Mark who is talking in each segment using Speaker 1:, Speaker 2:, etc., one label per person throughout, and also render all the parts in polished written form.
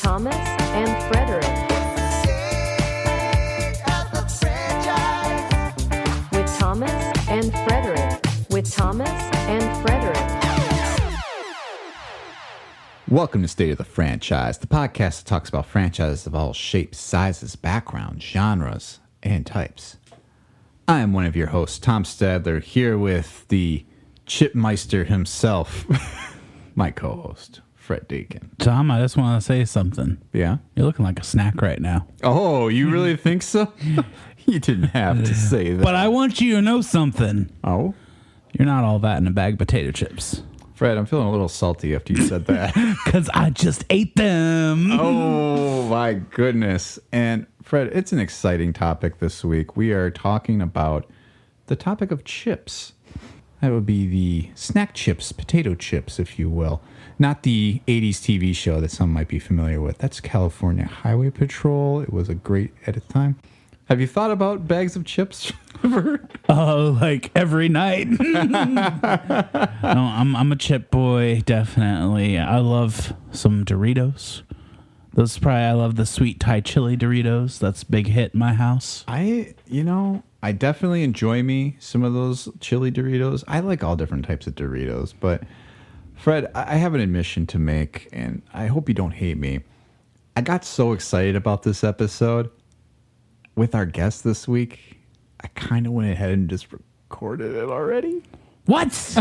Speaker 1: Thomas and Frederick. With Thomas and Frederick. With Thomas and Frederick.
Speaker 2: Welcome to State of the Franchise, the podcast that talks about franchises of all shapes, sizes, backgrounds, genres, and types. I am one of your hosts, Tom Stadler, here with the Chipmeister himself, my co-host, Fred Deacon.
Speaker 3: Tom, I just want to say something.
Speaker 2: Yeah?
Speaker 3: You're looking like a snack right now.
Speaker 2: Oh, you really think so? You didn't have to say that.
Speaker 3: But I want you to know something.
Speaker 2: Oh?
Speaker 3: You're not all that in a bag of potato chips.
Speaker 2: Fred, I'm feeling a little salty after you said that.
Speaker 3: Because I just ate them.
Speaker 2: Oh, my goodness. And Fred, it's an exciting topic this week. We are talking about the topic of chips. That would be the snack chips, potato chips, if you will. Not the 80s TV show that some might be familiar with. That's California Highway Patrol. It was a great edit time. Have you thought about bags of chips ever?
Speaker 3: Oh, like every night. No, I'm a chip boy, definitely. I love some Doritos. I love the sweet Thai chili Doritos. That's a big hit in my house.
Speaker 2: I definitely enjoy me some of those chili Doritos. I like all different types of Doritos, but Fred, I have an admission to make, and I hope you don't hate me. I got so excited about this episode. With our guest this week, I kind of went ahead and just recorded it already.
Speaker 3: What?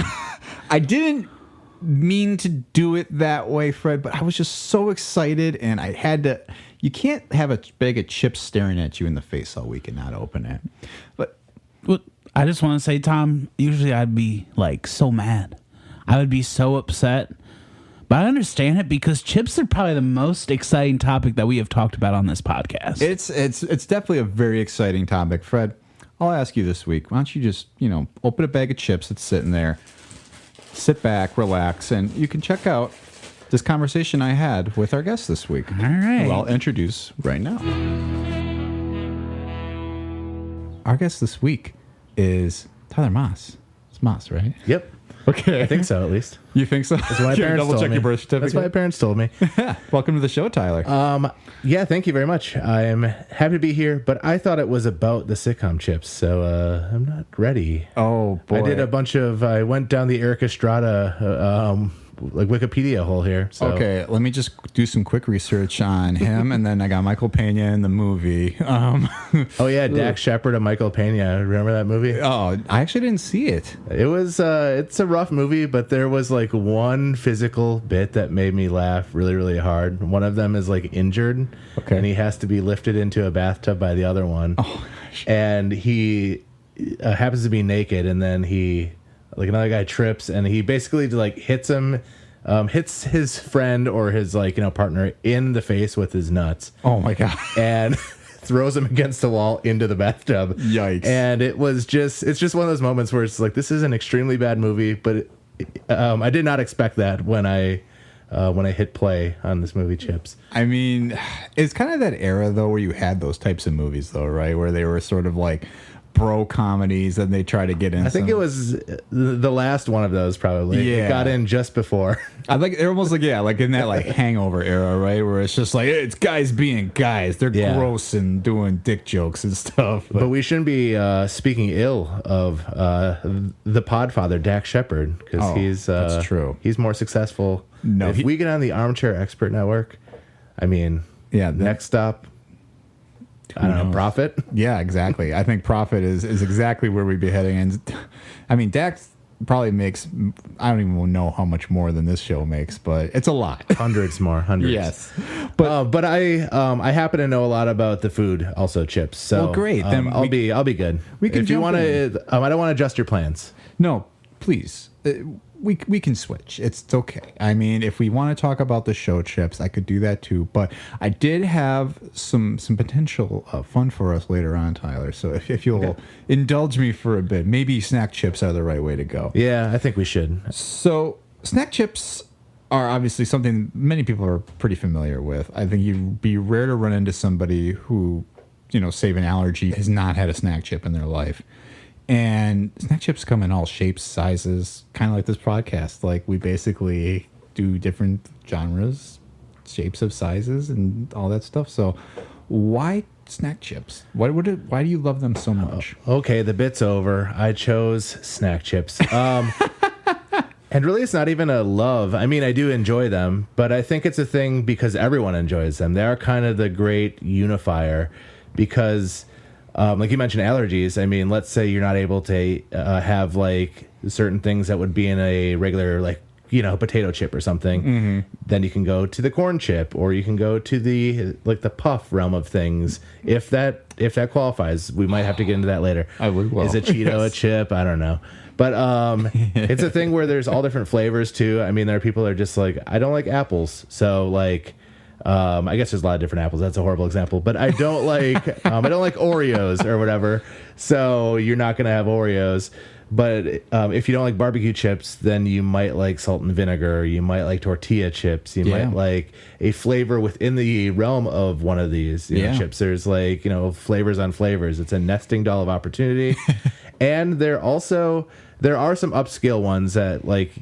Speaker 2: I didn't mean to do it that way, Fred, but I was just so excited, and I had to. You can't have a bag of chips staring at you in the face all week and not open it. But
Speaker 3: Well, I just want to say, Tom, usually I'd be like so mad. I would be so upset. But I understand it because chips are probably the most exciting topic that we have talked about on this podcast.
Speaker 2: it's definitely a very exciting topic, Fred. I'll ask you this week. Why don't you just, open a bag of chips that's sitting there, sit back, relax, and you can check out this conversation I had with our guest this week.
Speaker 3: All right.
Speaker 2: Who I'll introduce right now. Our guest this week is Tyler Maas. It's Maas, right?
Speaker 4: Yep.
Speaker 2: Okay.
Speaker 4: I think so, at least.
Speaker 2: You think so?
Speaker 4: That's what my parents
Speaker 2: double
Speaker 4: told
Speaker 2: check
Speaker 4: me.
Speaker 2: your birth certificate.
Speaker 4: That's what my parents told me.
Speaker 2: Welcome to the show, Tyler.
Speaker 4: Yeah, thank you very much. I'm happy to be here, but I thought it was about the sitcom chips, so I'm not ready.
Speaker 2: Oh, boy.
Speaker 4: I went down the Eric Estrada Wikipedia hole here. So.
Speaker 2: Okay, let me just do some quick research on him, and then I got Michael Pena in the movie.
Speaker 4: Oh, yeah, Dax Shepard and Michael Pena. Remember that movie?
Speaker 2: Oh, I actually didn't see it.
Speaker 4: It was, it's a rough movie, but there was like one physical bit that made me laugh really, really hard. One of them is like injured,
Speaker 2: Okay.
Speaker 4: and he has to be lifted into a bathtub by the other one.
Speaker 2: Oh, gosh.
Speaker 4: And he happens to be naked, and then another guy trips, and he basically hits his friend or his partner in the face with his nuts.
Speaker 2: Oh, my God.
Speaker 4: And throws him against the wall into the bathtub.
Speaker 2: Yikes.
Speaker 4: And it's just one of those moments where it's like, this is an extremely bad movie, but I did not expect that when I hit play on this movie Chips.
Speaker 2: I mean, it's kind of that era, though, where you had those types of movies, though, right? Where they were sort of like bro comedies and they try to get in.
Speaker 4: I think it was the last one of those, probably.
Speaker 2: Yeah.
Speaker 4: It got in just before.
Speaker 2: I like they're almost like in that Hangover era, right? Where it's just like it's guys being guys. They're gross and doing dick jokes and stuff.
Speaker 4: But we shouldn't be speaking ill of the Podfather, Dax Shepard, because
Speaker 2: that's true.
Speaker 4: He's more successful.
Speaker 2: No,
Speaker 4: if we get on the Armchair Expert Network, I mean, next stop. I don't know, Profit?
Speaker 2: Yeah, exactly. I think Profit is exactly where we'd be heading. And I mean, Dax probably makes, I don't even know how much more than this show makes, but it's a lot.
Speaker 4: Hundreds.
Speaker 2: Yes.
Speaker 4: But I happen to know a lot about the food, also chips. So
Speaker 2: well, great. Then
Speaker 4: I'll be good.
Speaker 2: We can
Speaker 4: if you want to, I don't want to adjust your plans.
Speaker 2: No, please. We can switch. It's okay. I mean, if we want to talk about the show Chips, I could do that too. But I did have some potential fun for us later on, Tyler. So if you'll indulge me for a bit, maybe snack chips are the right way to go.
Speaker 4: Yeah, I think we should.
Speaker 2: So snack chips are obviously something many people are pretty familiar with. I think you'd be rare to run into somebody who, save an allergy, has not had a snack chip in their life. And snack chips come in all shapes, sizes, kind of like this podcast. Like we basically do different genres, shapes of sizes and all that stuff. So why snack chips? Why do you love them so much?
Speaker 4: Okay, the bit's over. I chose snack chips. And really, it's not even a love. I mean, I do enjoy them, but I think it's a thing because everyone enjoys them. They are kind of the great unifier because, like you mentioned, allergies. I mean, let's say you're not able to have like certain things that would be in a regular, like, you know, potato chip or something. Mm-hmm. Then you can go to the corn chip, or you can go to the like the puff realm of things. If that qualifies, we might have to get into that later.
Speaker 2: I would. Well,
Speaker 4: is a Cheeto a chip? I don't know. But it's a thing where there's all different flavors too. I mean, there are people that are just like, I don't like apples. So like, I guess there's a lot of different apples. That's a horrible example. But I don't like Oreos or whatever. So you're not going to have Oreos. But if you don't like barbecue chips, then you might like salt and vinegar. You might like tortilla chips. You might like a flavor within the realm of one of these chips. There's like, flavors on flavors. It's a nesting doll of opportunity. And there are some upscale ones that like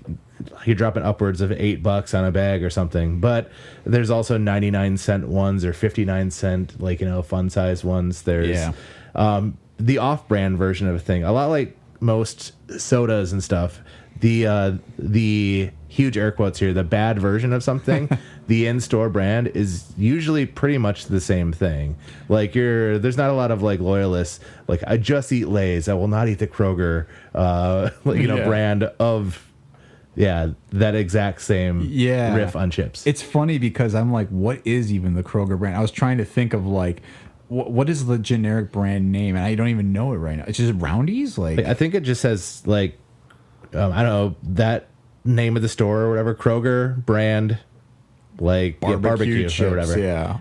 Speaker 4: you're dropping upwards of $8 on a bag or something. But there's also 99-cent ones or 59-cent, like, fun size ones. There's the off-brand version of a thing. A lot like most sodas and stuff, the huge air quotes here, the bad version of something, the in-store brand is usually pretty much the same thing. Like there's not a lot of like loyalists. Like, I just eat Lay's. I will not eat the Kroger, brand of that exact same riff on chips.
Speaker 2: It's funny because I'm like, what is even the Kroger brand? I was trying to think of like, what is the generic brand name? And I don't even know it right now. It's just Roundy's? Like,
Speaker 4: I think it just says, like, I don't know, that name of the store or whatever, Kroger brand, like, barbecue
Speaker 2: chips,
Speaker 4: or whatever.
Speaker 2: Yeah.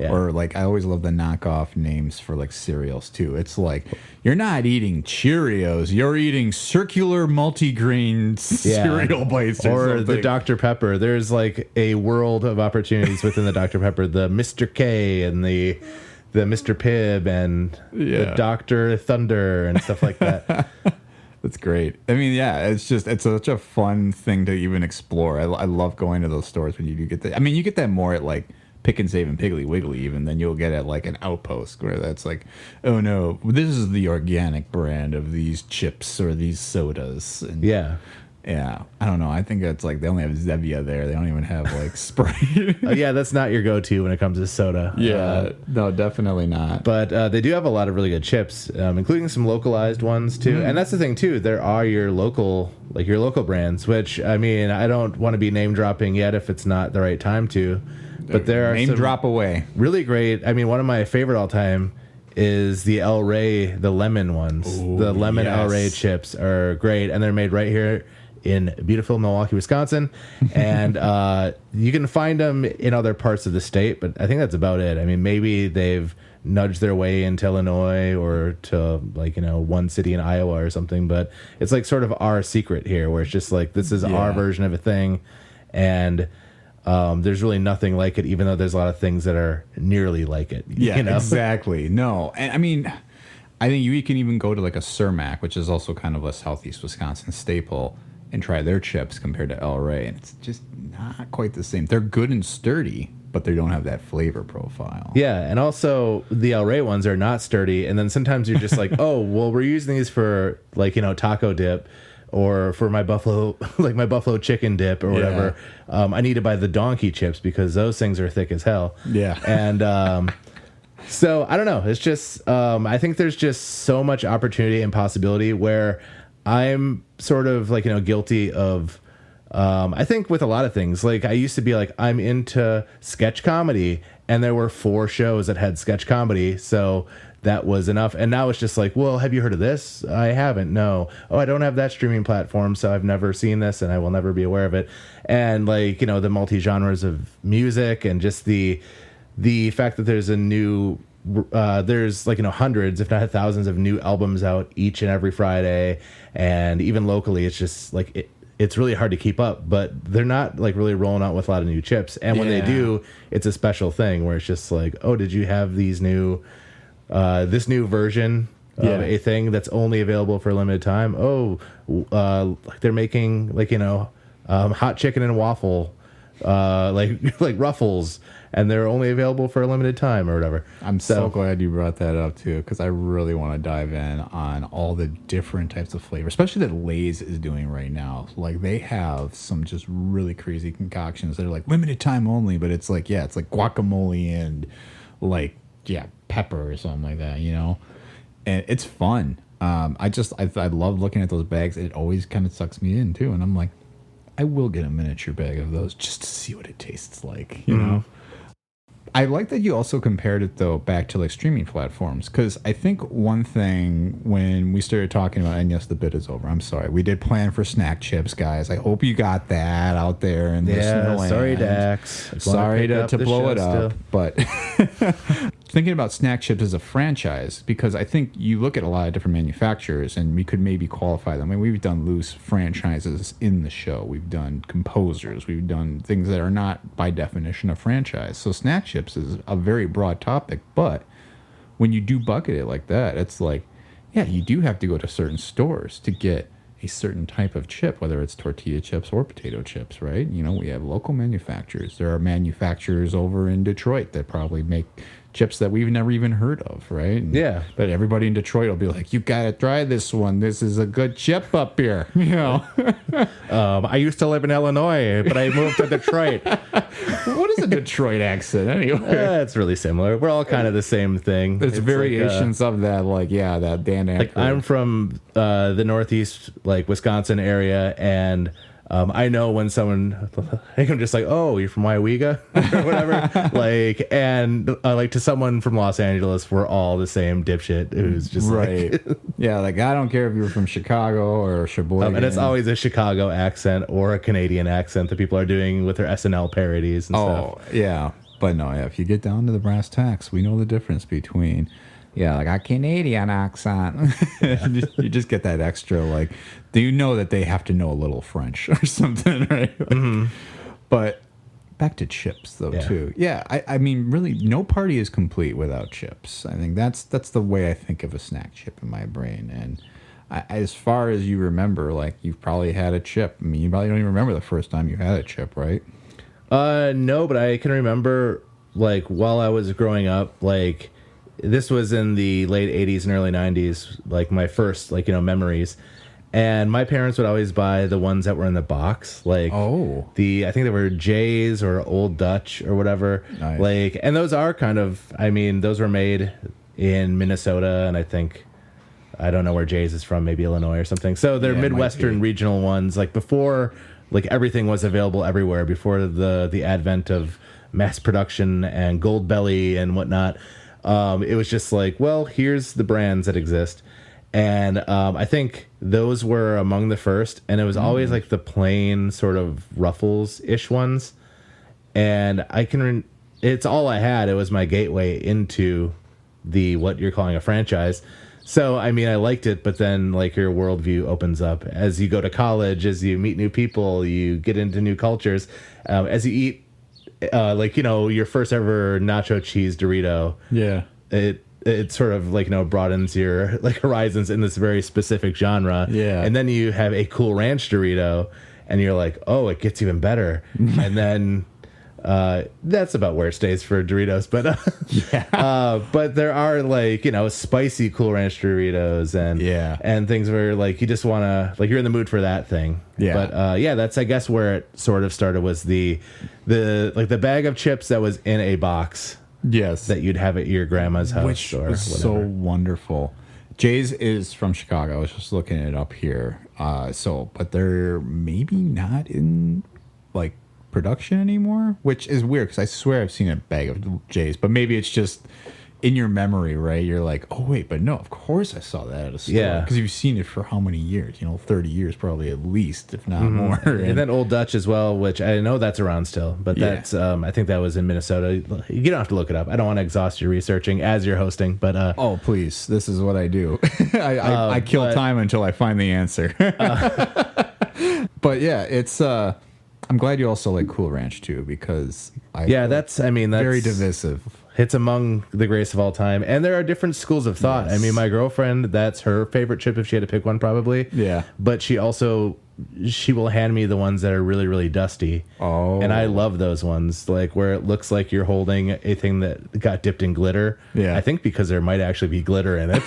Speaker 2: Or, like, I always love the knockoff names for, like, cereals, too. It's like, you're not eating Cheerios. You're eating circular multigrain cereal bites or
Speaker 4: the Dr. Pepper. There's, like, a world of opportunities within the Dr. Pepper. The Mr. K and the Mr. Pibb and the Dr. Thunder and stuff like that.
Speaker 2: That's great. I mean, it's such a fun thing to even explore. I love going to those stores when you do get that. I mean, you get that more at like Pick and Save and Piggly Wiggly even than you'll get at like an Outpost where that's like, oh no, this is the organic brand of these chips or these sodas. And yeah, I don't know. I think it's like they only have Zevia there. They don't even have like Sprite.
Speaker 4: That's not your go-to when it comes to soda.
Speaker 2: No, definitely not.
Speaker 4: But they do have a lot of really good chips, including some localized ones too. And that's the thing too. There are your local brands, which I mean, I don't want to be name dropping yet if it's not the right time to. But there are
Speaker 2: name drop away.
Speaker 4: Really great. I mean, one of my favorite all time is the El Rey, the lemon ones.
Speaker 2: Ooh,
Speaker 4: the lemon El Rey chips are great, and they're made right here in beautiful Milwaukee, Wisconsin. And you can find them in other parts of the state, but I think that's about it. I mean, maybe they've nudged their way into Illinois or to like, one city in Iowa or something, but it's like sort of our secret here where it's just like, this is our version of a thing. And there's really nothing like it, even though there's a lot of things that are nearly like it.
Speaker 2: Exactly. No. And I mean, I think you can even go to like a Cermak, which is also kind of a Southeast Wisconsin staple, and try their chips compared to El Rey, and it's just not quite the same. They're good and sturdy, but they don't have that flavor profile.
Speaker 4: Yeah, and also the El Rey ones are not sturdy, and then sometimes you're just like, oh, well, we're using these for like, taco dip or for my buffalo chicken dip or whatever. I need to buy the donkey chips because those things are thick as hell.
Speaker 2: Yeah.
Speaker 4: And so I don't know. It's just I think there's just so much opportunity and possibility where I'm sort of like, guilty of, I think with a lot of things, like I used to be like, I'm into sketch comedy, and there were 4 shows that had sketch comedy. So that was enough. And now it's just like, well, have you heard of this? I haven't. No. Oh, I don't have that streaming platform, so I've never seen this and I will never be aware of it. And like, the multi-genres of music and just the fact that there's a new there's like hundreds if not thousands of new albums out each and every Friday, and even locally it's just like it's really hard to keep up, but they're not like really rolling out with a lot of new chips, and when they do, it's a special thing where it's just like, oh, did you have these new this new version of a thing that's only available for a limited time? Like they're making like hot chicken and waffle like Ruffles, and they're only available for a limited time or whatever.
Speaker 2: I'm so glad you brought that up too, because I really want to dive in on all the different types of flavor, especially that Lay's is doing right now. Like they have some just really crazy concoctions that are like limited time only, but it's like it's like guacamole and like pepper or something like that, and it's fun. I love looking at those bags. It always kind of sucks me in too, and I'm like, I will get a miniature bag of those just to see what it tastes like, you know. I like that you also compared it, though, back to like streaming platforms, because I think one thing when we started talking about, and yes, the bit is over. I'm sorry. We did plan for snack chips, guys. I hope you got that out there. And
Speaker 4: sorry, Dax.
Speaker 2: Sorry to blow it up. But thinking about snack chips as a franchise, because I think you look at a lot of different manufacturers, and we could maybe qualify them. I mean, we've done loose franchises in the show. We've done composers. We've done things that are not, by definition, a franchise. So snack chips is a very broad topic, but when you do bucket it like that, it's like, you do have to go to certain stores to get a certain type of chip, whether it's tortilla chips or potato chips, right? We have local manufacturers. There are manufacturers over in Detroit that probably make chips that we've never even heard of, right? But everybody in Detroit will be like, you gotta try this one. This is a good chip up here.
Speaker 4: I used to live in Illinois, but I moved to Detroit.
Speaker 2: What is a Detroit accent anyway?
Speaker 4: It's really similar. We're all kind of the same thing.
Speaker 2: There's variations of that, that Dan Aykroyd.
Speaker 4: Like I'm from the Northeast, like Wisconsin area, and I know when someone, I'm just like, oh, you're from Wyega or whatever. And to someone from Los Angeles, we're all the same dipshit who's just
Speaker 2: right.
Speaker 4: like,
Speaker 2: I don't care if you're from Chicago or Sheboygan.
Speaker 4: And it's always a Chicago accent or a Canadian accent that people are doing with their SNL parodies and stuff.
Speaker 2: Oh, yeah. But no, if you get down to the brass tacks, we know the difference between like a Canadian accent. You just get that extra, like, do you know that they have to know a little French or something, right? But back to chips, though, too. I mean, really, no party is complete without chips. I think that's the way I think of a snack chip in my brain. And as far as you remember, like, you've probably had a chip. I mean, you probably don't even remember the first time you had a chip, right?
Speaker 4: No, but I can remember, like, while I was growing up, like, this was in the late 80s and early 90s, like my first, memories. And my parents would always buy the ones that were in the box, like I think they were Jay's or Old Dutch or whatever.
Speaker 2: Nice.
Speaker 4: And those are kind of, those were made in Minnesota, and I don't know where Jay's is from, maybe Illinois or something. So they're Midwestern regional ones, like before, like everything was available everywhere, before the advent of mass production and Gold Belly and whatnot. It was just like, well, here's the brands that exist. And I think those were among the first. And it was always like the plain sort of Ruffles-ish ones. And it's all I had. It was my gateway into what you're calling a franchise. So, I liked it, but then like your worldview opens up as you go to college, as you meet new people, you get into new cultures, as you eat your first ever nacho cheese Dorito.
Speaker 2: Yeah.
Speaker 4: It sort of broadens your horizons in this very specific genre.
Speaker 2: Yeah.
Speaker 4: And then you have a Cool Ranch Dorito and you're like, oh, it gets even better. And then that's about where it stays for Doritos. But but there are spicy Cool Ranch Doritos and things where you just want to you're in the mood for that thing.
Speaker 2: Yeah.
Speaker 4: But that's I guess where it sort of started was the bag of chips that was in a box.
Speaker 2: Yes.
Speaker 4: That you'd have at your grandma's house,
Speaker 2: which
Speaker 4: or
Speaker 2: was
Speaker 4: whatever.
Speaker 2: so wonderful. Jay's is from Chicago. I was just looking it up here. But they're maybe not in production anymore, which is weird because I swear I've seen a bag of Jay's, but maybe it's just in your memory, right? You're like, oh wait, but no, of course I saw that at a store.
Speaker 4: Yeah,
Speaker 2: because you've seen it for how many years? 30 years probably at least, if not more.
Speaker 4: And then Old Dutch as well, which I know that's around still, but that's I think that was in Minnesota. You don't have to look it up. I don't want to exost your researching as you're hosting, but
Speaker 2: oh please, this is what I do. I kill time until I find the answer. But yeah, it's I'm glad you also like Cool Ranch too, because
Speaker 4: that's
Speaker 2: very divisive.
Speaker 4: It's among the greatest of all time, and there are different schools of thought. Yes. My girlfriend, that's her favorite chip if she had to pick one, probably.
Speaker 2: Yeah.
Speaker 4: But she also she will hand me the ones that are really, really dusty.
Speaker 2: Oh.
Speaker 4: And I love those ones, like where it looks like you're holding a thing that got dipped in glitter.
Speaker 2: Yeah.
Speaker 4: I think because there might actually be glitter in it.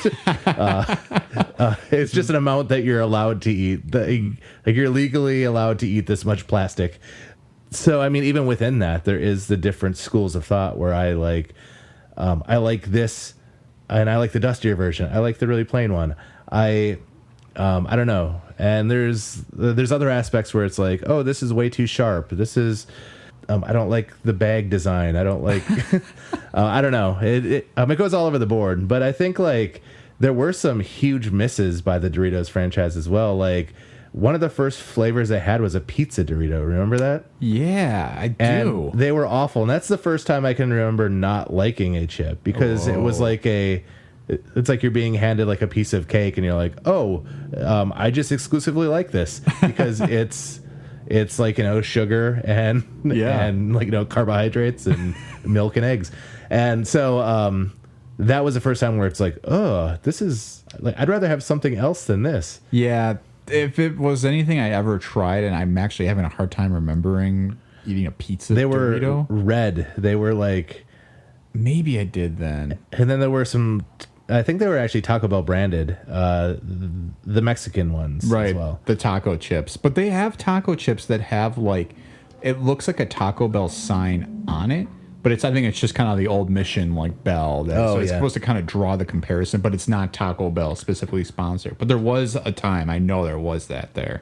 Speaker 4: It's just an amount that you're allowed to eat. Like you're legally allowed to eat this much plastic. So, I mean, even within that, there is the different schools of thought where I like this, and I like the dustier version. I like the really plain one. I don't know. And there's other aspects where it's like, oh, this is way too sharp. This is, I don't like the bag design. I don't like, I don't know. It goes all over the board. But I think like there were some huge misses by the Doritos franchise as well. Like one of the first flavors they had was a pizza Dorito. Remember that?
Speaker 2: Yeah, I do.
Speaker 4: And they were awful. And that's the first time I can remember not liking a chip because it was like it's like you're being handed like a piece of cake and you're like, oh, I just exclusively like this because it's like, sugar and like, carbohydrates and milk and eggs. And so that was the first time where it's like, oh, this is like, I'd rather have something else than this.
Speaker 2: Yeah. If it was anything I ever tried, and I'm actually having a hard time remembering eating a pizza Dorito.
Speaker 4: Were red. They were like,
Speaker 2: maybe I did then.
Speaker 4: And then there were some, I think they were actually Taco Bell branded, the Mexican ones
Speaker 2: right,
Speaker 4: as well.
Speaker 2: The taco chips. But they have taco chips that have like, it looks like a Taco Bell sign on it, but I think it's just kind of the old Mission like bell. So it's supposed to kind of draw the comparison, but it's not Taco Bell specifically sponsored. But there was a time, I know there was that there.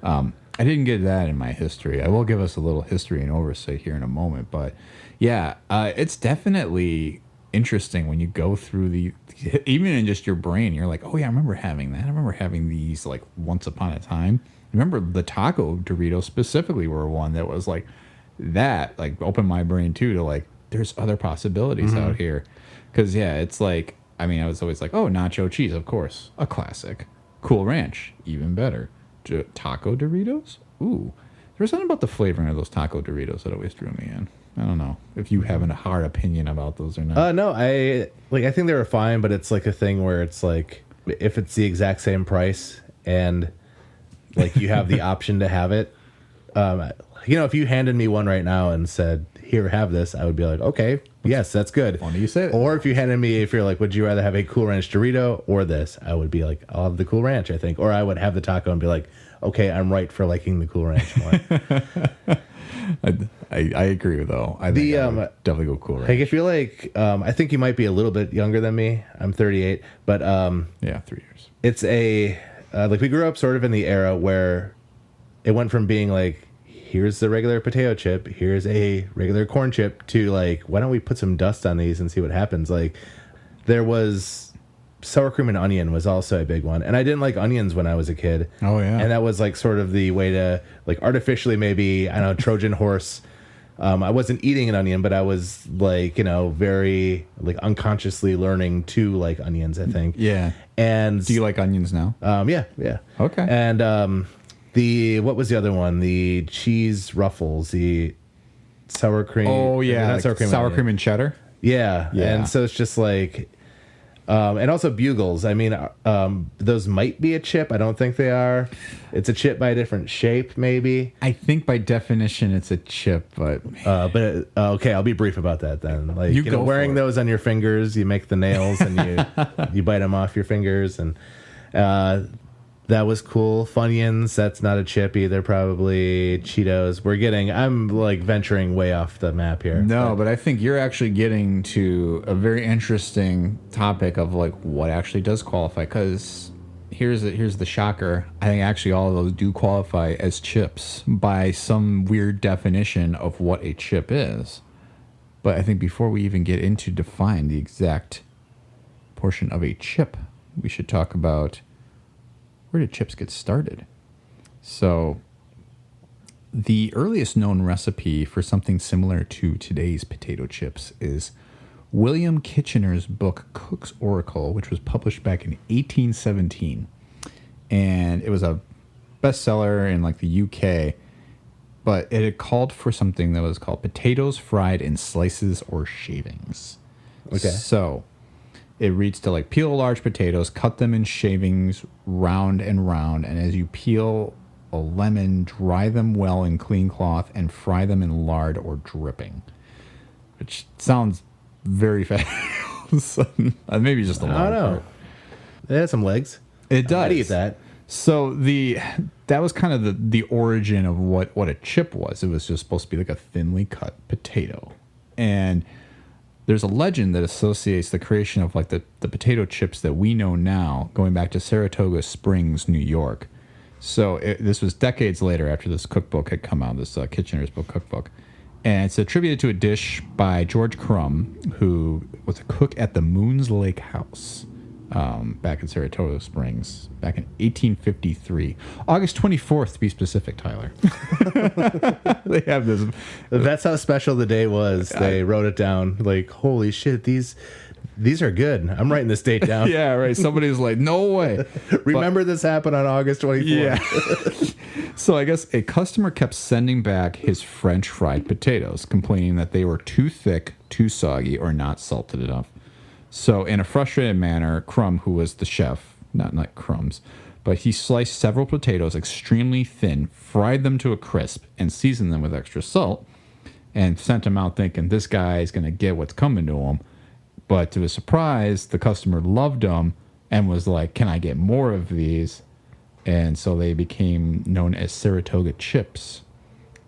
Speaker 2: I didn't get that in my history. I will give us a little history and oversight here in a moment. But yeah, it's definitely interesting when you go through even in just your brain, you're like, oh yeah, I remember having that. I remember having these like once upon a time. Remember the taco Doritos specifically were one that was like that, like opened my brain too to like, there's other possibilities out here. Cause yeah, it's like, I mean, I was always like, oh, nacho cheese, of course, a classic. Cool Ranch, even better. Taco Doritos? Ooh. There's something about the flavoring of those taco Doritos that always drew me in. I don't know if you have a hard opinion about those or not.
Speaker 4: No, I think they were fine, but it's like a thing where it's like if it's the exact same price and like you have the option to have it. If you handed me one right now and said, "Here, have this," I would be like, "Okay, yes, that's good."
Speaker 2: Funny you say that.
Speaker 4: Or if you're like, "Would you rather have a Cool Ranch Dorito or this?" I would be like, "I'll have the Cool Ranch," I think. Or I would have the taco and be like, "Okay, I'm right for liking the Cool Ranch more."
Speaker 2: I agree though. I think I would definitely go Cool Ranch.
Speaker 4: Like, if you're like, I think you might be a little bit younger than me. I'm 38, but
Speaker 2: yeah, 3 years.
Speaker 4: it's like we grew up sort of in the era where it went from being like, here's the regular potato chip, here's a regular corn chip, to like, why don't we put some dust on these and see what happens? Like, there was sour cream and onion was also a big one, and I didn't like onions when I was a kid.
Speaker 2: Oh yeah,
Speaker 4: and that was like sort of the way to like artificially, maybe, I don't know, Trojan horse. I wasn't eating an onion, but I was like, very like unconsciously learning to like onions, I think.
Speaker 2: Yeah.
Speaker 4: And
Speaker 2: do you like onions now?
Speaker 4: Yeah.
Speaker 2: Okay.
Speaker 4: And what was the other one? The cheese ruffles, the sour cream.
Speaker 2: Oh yeah,
Speaker 4: not
Speaker 2: like sour cream and cheddar.
Speaker 4: Yeah. And so it's just like, and also bugles. I mean, those might be a chip. I don't think they are. It's a chip by a different shape, maybe.
Speaker 2: I think by definition it's a chip, but
Speaker 4: okay, I'll be brief about that then. Like,
Speaker 2: You go
Speaker 4: wearing
Speaker 2: for it.
Speaker 4: those on your fingers, you make the nails and you bite them off your fingers, and that was cool. Funyuns, that's not a chip either. Probably Cheetos. I'm like venturing way off the map here.
Speaker 2: no, but I think you're actually getting to a very interesting topic of like what actually does qualify. Because here's the shocker. I think actually all of those do qualify as chips by some weird definition of what a chip is. But I think before we even get into define the exact portion of a chip, we should talk about, where did chips get started? So, the earliest known recipe for something similar to today's potato chips is William Kitchener's book Cook's Oracle, which was published back in 1817. And it was a bestseller in like the UK, but it had called for something that was called potatoes fried in slices or shavings.
Speaker 4: Okay.
Speaker 2: So, it reads to like peel large potatoes, cut them in shavings round and round, and as you peel a lemon, dry them well in clean cloth, and fry them in lard or dripping. Which sounds very fast. Maybe just a
Speaker 4: I
Speaker 2: lard
Speaker 4: don't know.
Speaker 2: part.
Speaker 4: It has some legs.
Speaker 2: It does.
Speaker 4: I'd eat that.
Speaker 2: So that was kind of the origin of what a chip was. It was just supposed to be like a thinly cut potato. And there's a legend that associates the creation of like the potato chips that we know now going back to Saratoga Springs, New York. So this was decades later after this cookbook had come out, this Kitchener's Book cookbook. And it's attributed to a dish by George Crumb, who was a cook at the Moons Lake House back in Saratoga Springs back in 1853. August 24th, to be specific, Tyler. They have this.
Speaker 4: That's how special the day was. They wrote it down. Like, holy shit, these are good. I'm writing this date down.
Speaker 2: Yeah, right. Somebody's like, no way.
Speaker 4: Remember this happened on August 24th.
Speaker 2: Yeah. So I guess a customer kept sending back his French fried potatoes, complaining that they were too thick, too soggy, or not salted enough. So in a frustrated manner, Crumb, who was the chef, not like Crumbs, but he sliced several potatoes extremely thin, fried them to a crisp, and seasoned them with extra salt, and sent them out thinking this guy is going to get what's coming to him. But to his surprise, the customer loved them and was like, can I get more of these? And so they became known as Saratoga chips.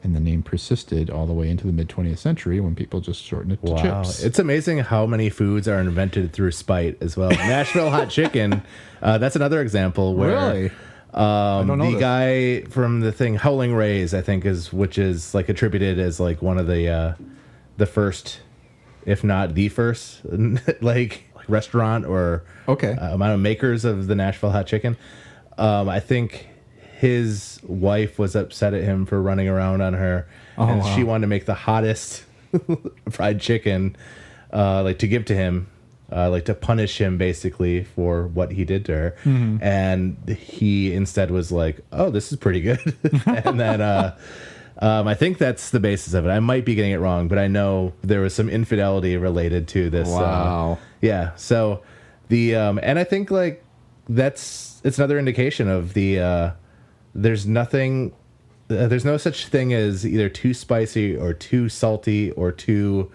Speaker 2: And the name persisted all the way into the mid-20th century when people just shortened it to chips.
Speaker 4: It's amazing how many foods are invented through spite as well. Nashville hot chicken, that's another example where
Speaker 2: Really? I don't know
Speaker 4: the
Speaker 2: this.
Speaker 4: guy from the thing Howling Rays, I think, which is like attributed as like one of the first, if not the first, like restaurant or amount of makers of the Nashville hot chicken. I think his wife was upset at him for running around on her, and she wanted to make the hottest fried chicken, like to give to him, like to punish him basically for what he did to her. And he instead was like, "Oh, this is pretty good," and then I think that's the basis of it. I might be getting it wrong, but I know there was some infidelity related to this.
Speaker 2: Wow.
Speaker 4: Yeah. So and I think like it's another indication of there's nothing, there's no such thing as either too spicy or too salty or too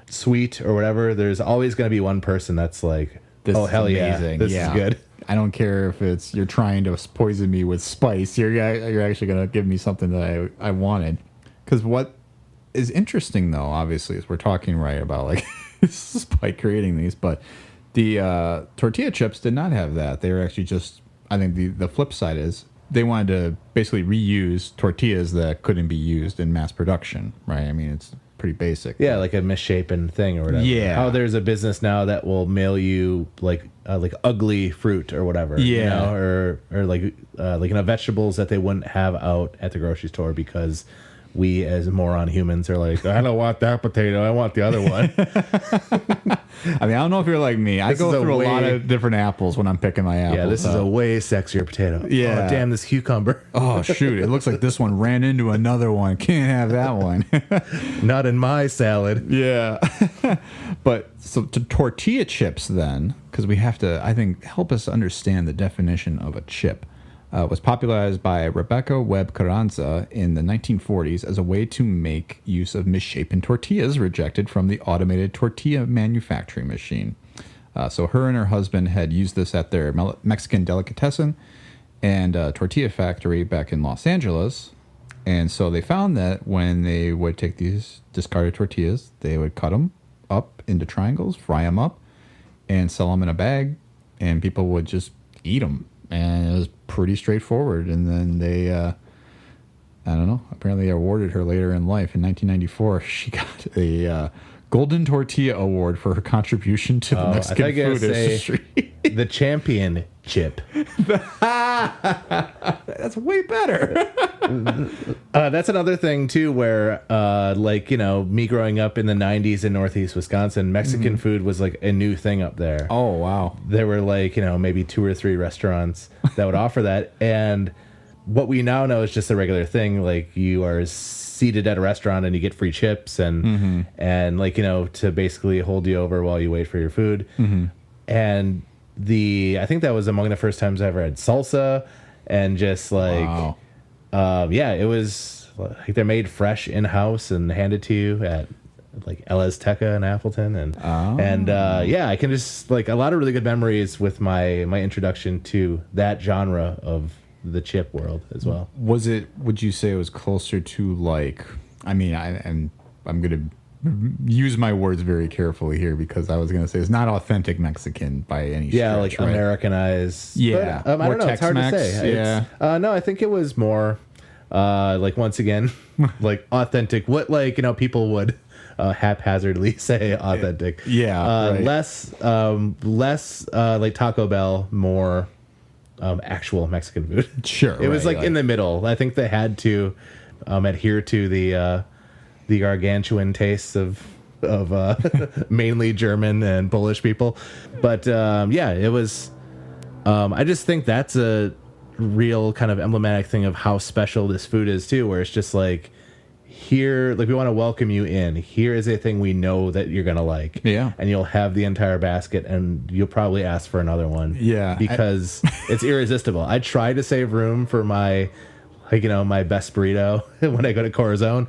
Speaker 4: sweet or whatever. There's always going to be one person that's like,
Speaker 2: This
Speaker 4: oh,
Speaker 2: is
Speaker 4: hell
Speaker 2: amazing.
Speaker 4: yeah, this is good.
Speaker 2: I don't care if you're trying to poison me with spice. You're actually going to give me something that I wanted. Because what is interesting, though, obviously, is we're talking right about like Spike creating these, but the tortilla chips did not have that. They were actually just, I think the flip side is they wanted to basically reuse tortillas that couldn't be used in mass production, right? I mean, it's pretty basic.
Speaker 4: Yeah, like a misshapen thing or whatever.
Speaker 2: Yeah.
Speaker 4: Oh, there's a business now that will mail you like ugly fruit or whatever.
Speaker 2: Yeah.
Speaker 4: You know? Or like vegetables that they wouldn't have out at the grocery store because we as moron humans are like, I don't want that potato. I want the other one.
Speaker 2: I mean, I don't know if you're like me. I
Speaker 4: This
Speaker 2: go
Speaker 4: is a
Speaker 2: through a lot
Speaker 4: way-
Speaker 2: of different apples when I'm picking my apples.
Speaker 4: Yeah, this is a way sexier potato.
Speaker 2: Yeah.
Speaker 4: Oh, damn, this cucumber.
Speaker 2: Oh, shoot. It looks like this one ran into another one. Can't have that one.
Speaker 4: Not in my salad.
Speaker 2: Yeah. But so to tortilla chips then, because we have to, I think, help us understand the definition of a chip, was popularized by Rebecca Webb Carranza in the 1940s as a way to make use of misshapen tortillas rejected from the automated tortilla manufacturing machine. So her and her husband had used this at their Mexican delicatessen and tortilla factory back in Los Angeles. And so they found that when they would take these discarded tortillas, they would cut them up into triangles, fry them up, and sell them in a bag, and people would just eat them. And it was pretty straightforward. And then they, I don't know, apparently awarded her later in life. In 1994, she got a Golden Tortilla Award for her contribution to the Mexican food industry.
Speaker 4: The champion chip.
Speaker 2: That's way better.
Speaker 4: That's another thing too, where me growing up in the 90s in Northeast Wisconsin, Mexican food was like a new thing up there.
Speaker 2: Oh, wow.
Speaker 4: There were maybe 2 or 3 restaurants that would offer that, and what we now know is just a regular thing. Like, you are seated at a restaurant and you get free chips and to basically hold you over while you wait for your food. And I think that was among the first times I ever had salsa, and just like
Speaker 2: Wow.
Speaker 4: yeah, it was like they're made fresh in house and handed to you at like El Azteca in Appleton, and yeah, I can just like a lot of really good memories with my introduction to that genre of the chip world as well.
Speaker 2: Would you say it was closer to like, I mean, I'm going to use my words very carefully here because I was going to say it's not authentic Mexican by any stretch.
Speaker 4: Yeah, like
Speaker 2: right?
Speaker 4: Americanized.
Speaker 2: Yeah.
Speaker 4: But, I don't know. It's hard to
Speaker 2: Tex-Mex,
Speaker 4: say.
Speaker 2: yeah.
Speaker 4: No, I think it was more like, once again, like authentic. What, like, people would haphazardly say authentic.
Speaker 2: Yeah. Right.
Speaker 4: Less like Taco Bell, more actual Mexican food.
Speaker 2: Sure.
Speaker 4: It was like in the middle. I think they had to adhere to the gargantuan tastes of mainly German and Polish people. But yeah, it was. I just think that's a real kind of emblematic thing of how special this food is too, where it's just like, here, like, we want to welcome you in. Here is a thing we know that you're gonna like. Yeah. And you'll have the entire basket, and you'll probably ask for another one.
Speaker 2: Yeah.
Speaker 4: Because it's irresistible. I try to save room for my, like, my best burrito when I go to Corazon,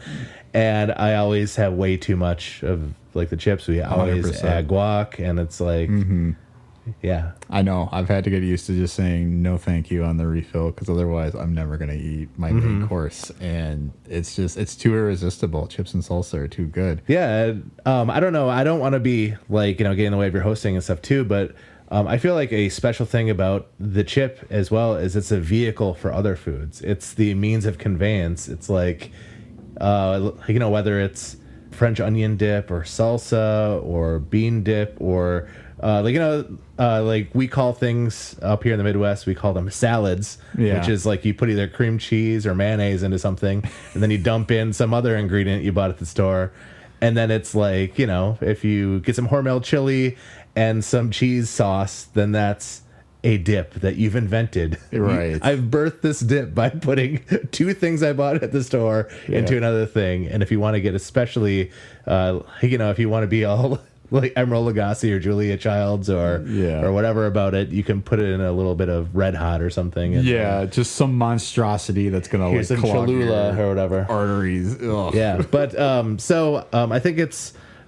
Speaker 4: and I always have way too much of like the chips. We always
Speaker 2: 100%.
Speaker 4: add guac, and it's like, yeah.
Speaker 2: I know. I've had to get used to just saying no thank you on the refill because otherwise I'm never going to eat my main course. And it's too irresistible. Chips and salsa are too good.
Speaker 4: Yeah. I don't know. I don't want to be like, getting in the way of your hosting and stuff too, but I feel like a special thing about the chip as well is it's a vehicle for other foods. It's the means of conveyance. It's like, whether it's French onion dip or salsa or bean dip or like we call things up here in the Midwest, we call them salads, which is like you put either cream cheese or mayonnaise into something, and then you dump in some other ingredient you bought at the store, and then it's like, if you get some Hormel chili and some cheese sauce, then that's a dip that you've invented.
Speaker 2: Right.
Speaker 4: I've birthed this dip by putting two things I bought at the store into another thing, and if you want to get especially, if you want to be all like Emerald Lagasse or Julia Childs or whatever about it, you can put it in a little bit of Red Hot or something. And,
Speaker 2: just some monstrosity that's gonna
Speaker 4: here's
Speaker 2: like
Speaker 4: some
Speaker 2: clog
Speaker 4: Cholula
Speaker 2: your
Speaker 4: or whatever
Speaker 2: arteries. Ugh.
Speaker 4: Yeah, but I think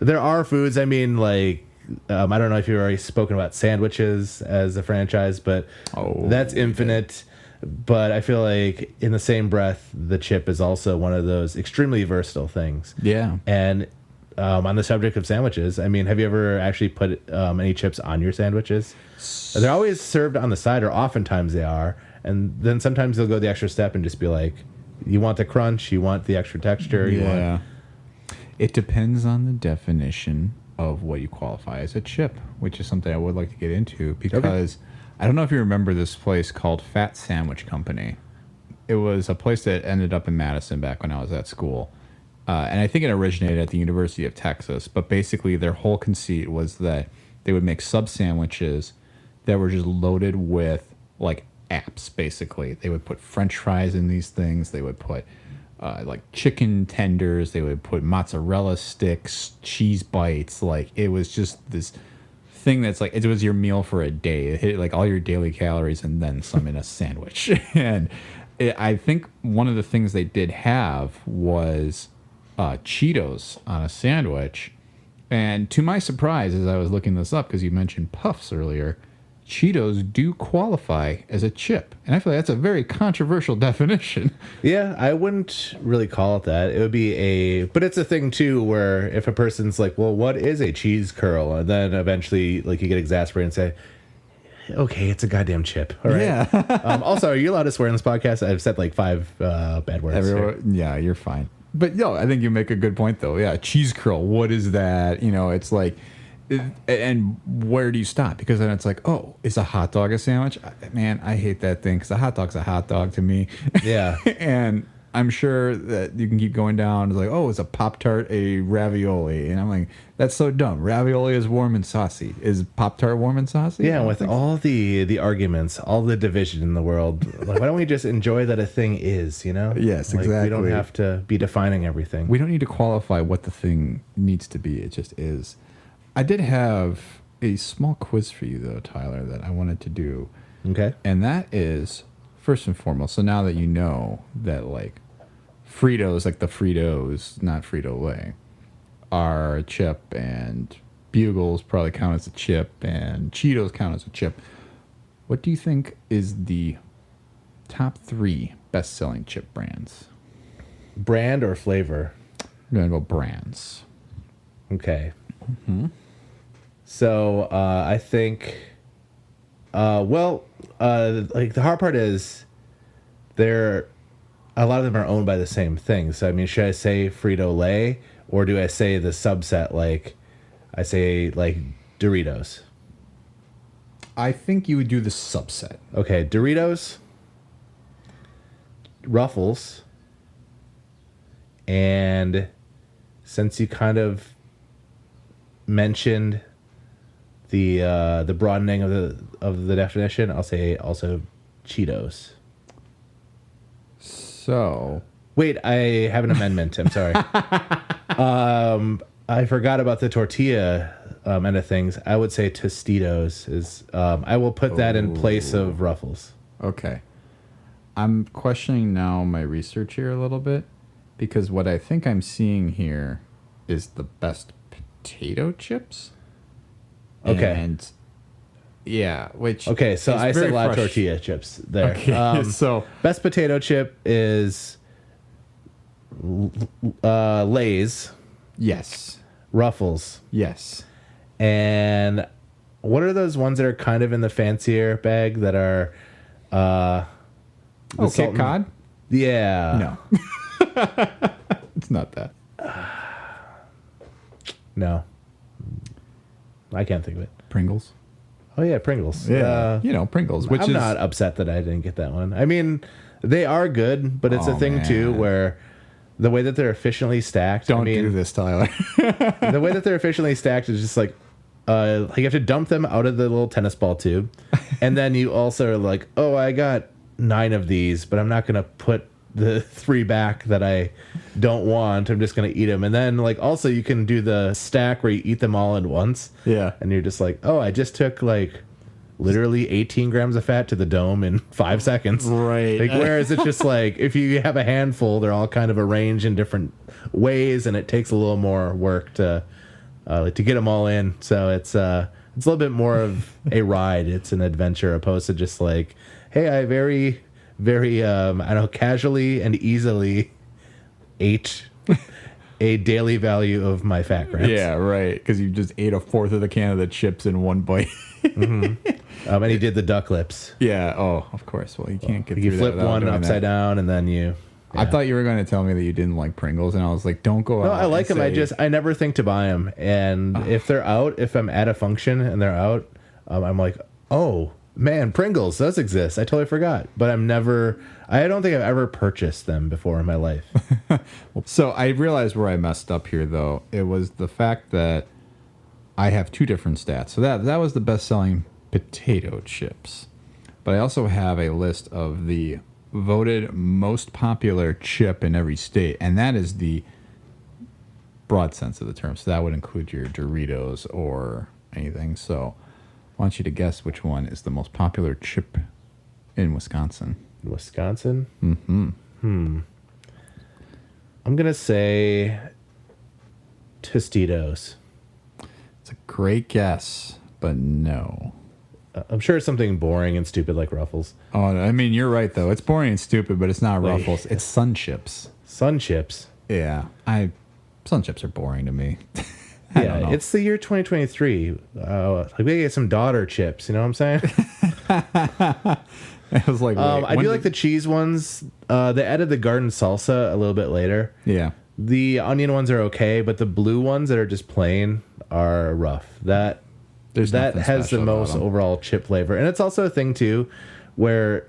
Speaker 4: there are foods. I mean, like, I don't know if you've already spoken about sandwiches as a franchise, but that's infinite. But I feel like in the same breath, the chip is also one of those extremely versatile things.
Speaker 2: Yeah.
Speaker 4: And on the subject of sandwiches, I mean, have you ever actually put any chips on your sandwiches? They're always served on the side, or oftentimes they are. And then sometimes they'll go the extra step and just be like, you want the crunch, you want the extra texture.
Speaker 2: It depends on the definition of what you qualify as a chip, which is something I would like to get into because I don't know if you remember this place called Fat Sandwich Company. It was a place that ended up in Madison back when I was at school. And I think it originated at the University of Texas. But basically, their whole conceit was that they would make sub sandwiches that were just loaded with like apps. Basically, they would put French fries in these things. They would put like chicken tenders. They would put mozzarella sticks, cheese bites. Like it was just this thing that's like it was your meal for a day. It hit like all your daily calories and then some in a sandwich. And I think one of the things they did have was Cheetos on a sandwich, and to my surprise, as I was looking this up, because you mentioned Puffs earlier, Cheetos do qualify as a chip, and I feel like that's a very controversial definition.
Speaker 4: Yeah, I wouldn't really call it that. It would be but it's a thing too where if a person's like, well, what is a cheese curl? And then eventually like you get exasperated and say, okay, it's a goddamn chip. All right.
Speaker 2: Yeah.
Speaker 4: Also, are you allowed to swear in this podcast? I've said like 5 bad words.
Speaker 2: Yeah, you're fine. But I think you make a good point though. Yeah, cheese curl. What is that? It's like, and where do you stop? Because then it's like, oh, is a hot dog a sandwich? Man, I hate that thing because a hot dog's a hot dog to me.
Speaker 4: Yeah.
Speaker 2: And I'm sure that you can keep going down. It's like, oh, is a Pop-Tart a ravioli? And I'm like, that's so dumb. Ravioli is warm and saucy. Is Pop-Tart warm and saucy?
Speaker 4: Yeah, with all the arguments, all the division in the world, like, why don't we just enjoy that a thing is,
Speaker 2: Yes,
Speaker 4: like,
Speaker 2: exactly.
Speaker 4: We don't have to be defining everything.
Speaker 2: We don't need to qualify what the thing needs to be. It just is. I did have a small quiz for you, though, Tyler, that I wanted to do.
Speaker 4: Okay.
Speaker 2: And that is, first and foremost, so now that you know that like Fritos, like the Fritos, not Frito-Lay, are a chip, and Bugles probably count as a chip, and Cheetos count as a chip. What do you think is the top 3 best-selling chip brands?
Speaker 4: Brand or flavor?
Speaker 2: I'm going to go brands.
Speaker 4: Okay. So I think, like the hard part is a lot of them are owned by the same thing. So I mean, should I say Frito-Lay, or do I say the subset, like I say like Doritos?
Speaker 2: I think you would do the subset.
Speaker 4: Okay, Doritos, Ruffles, and since you kind of mentioned the broadening of the definition, I'll say also Cheetos.
Speaker 2: So
Speaker 4: Wait, I have an amendment. I'm sorry. I forgot about the tortilla end of things. I would say Tostitos is. I will put that in place of Ruffles.
Speaker 2: okay, I'm questioning now my research here a little bit, because what I think I'm seeing here is the best potato chips.
Speaker 4: Okay.
Speaker 2: And yeah, which
Speaker 4: Okay, so
Speaker 2: is
Speaker 4: I said
Speaker 2: very
Speaker 4: a lot of
Speaker 2: frust-
Speaker 4: tortilla chips there.
Speaker 2: Okay, so
Speaker 4: Best potato chip is Lay's,
Speaker 2: yes,
Speaker 4: Ruffles,
Speaker 2: yes.
Speaker 4: and what are those ones that are kind of in the fancier bag that are the
Speaker 2: Oh,
Speaker 4: salt
Speaker 2: Kit
Speaker 4: and-
Speaker 2: Cod?
Speaker 4: Yeah.
Speaker 2: No, it's not that.
Speaker 4: No. I can't think of it.
Speaker 2: Pringles.
Speaker 4: Oh yeah, Pringles.
Speaker 2: You know, Pringles, which
Speaker 4: I'm
Speaker 2: is
Speaker 4: not upset that I didn't get that one. I mean, they are good, but it's a
Speaker 2: Oh,
Speaker 4: thing too
Speaker 2: man.
Speaker 4: where the way that they're efficiently stacked.
Speaker 2: don't
Speaker 4: I mean,
Speaker 2: do this, Tyler.
Speaker 4: the way that they're efficiently stacked is just like you have to dump them out of the little tennis ball tube, and then you also are like, oh, I got 9 of these, but I'm not gonna put the 3 back that I don't want. I'm just gonna eat them, and then like also you can do the stack where you eat them all at once.
Speaker 2: Yeah.
Speaker 4: and you're just like, oh, I just took like literally 18 grams of fat to the dome in 5 seconds.
Speaker 2: Right.
Speaker 4: Like, whereas it's just like if you have a handful, they're all kind of arranged in different ways, and it takes a little more work to get them all in. So it's a little bit more of a ride. It's an adventure opposed to just like, hey, I very, very I don't know, casually and easily ate a daily value of my fat grams.
Speaker 2: Yeah, right. Because you just ate a fourth of the can of the chips in one bite.
Speaker 4: And he did the duck lips.
Speaker 2: Yeah. Oh, of course. Well, you can't get
Speaker 4: You
Speaker 2: through
Speaker 4: flip
Speaker 2: that without
Speaker 4: one
Speaker 2: doing
Speaker 4: upside
Speaker 2: that.
Speaker 4: down, and then you.
Speaker 2: I thought you were going to tell me that you didn't like Pringles, and I was like, don't go out.
Speaker 4: No, I like
Speaker 2: and
Speaker 4: them.
Speaker 2: say-
Speaker 4: I never think to buy them. And if they're out, if I'm at a function and they're out, I'm like, oh man, Pringles does exist. I totally forgot. But I don't think I've ever purchased them before in my life.
Speaker 2: So I realized where I messed up here, though. It was the fact that I have 2 different stats. So that was the best-selling potato chips. But I also have a list of the voted most popular chip in every state, and that is the broad sense of the term. So that would include your Doritos or anything. So I want you to guess which one is the most popular chip in Wisconsin.
Speaker 4: Wisconsin? Mm-hmm. I'm going to say Tostitos.
Speaker 2: It's a great guess, but no.
Speaker 4: I'm sure it's something boring and stupid like Ruffles.
Speaker 2: Oh, I mean, you're right, though. It's boring and stupid, but it's not
Speaker 4: Like-
Speaker 2: Ruffles. It's Sun Chips.
Speaker 4: Sun Chips.
Speaker 2: Yeah. Sun Chips are boring to me. I don't know.
Speaker 4: It's the year 2023. Like, we get some daughter chips, you know what I'm saying?
Speaker 2: I was like,
Speaker 4: I do like the cheese ones. They added the garden salsa a little bit later.
Speaker 2: Yeah.
Speaker 4: The onion ones are okay, but the blue ones that are just plain are rough. That
Speaker 2: There's
Speaker 4: that
Speaker 2: nothing
Speaker 4: has the
Speaker 2: special about
Speaker 4: most
Speaker 2: 'em.
Speaker 4: overall chip flavor, and it's also a thing too, where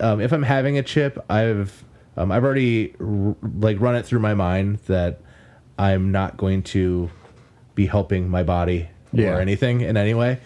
Speaker 4: if I'm having a chip, I've already run it through my mind that I'm not going to be helping my body
Speaker 2: Yeah.
Speaker 4: or anything in any way,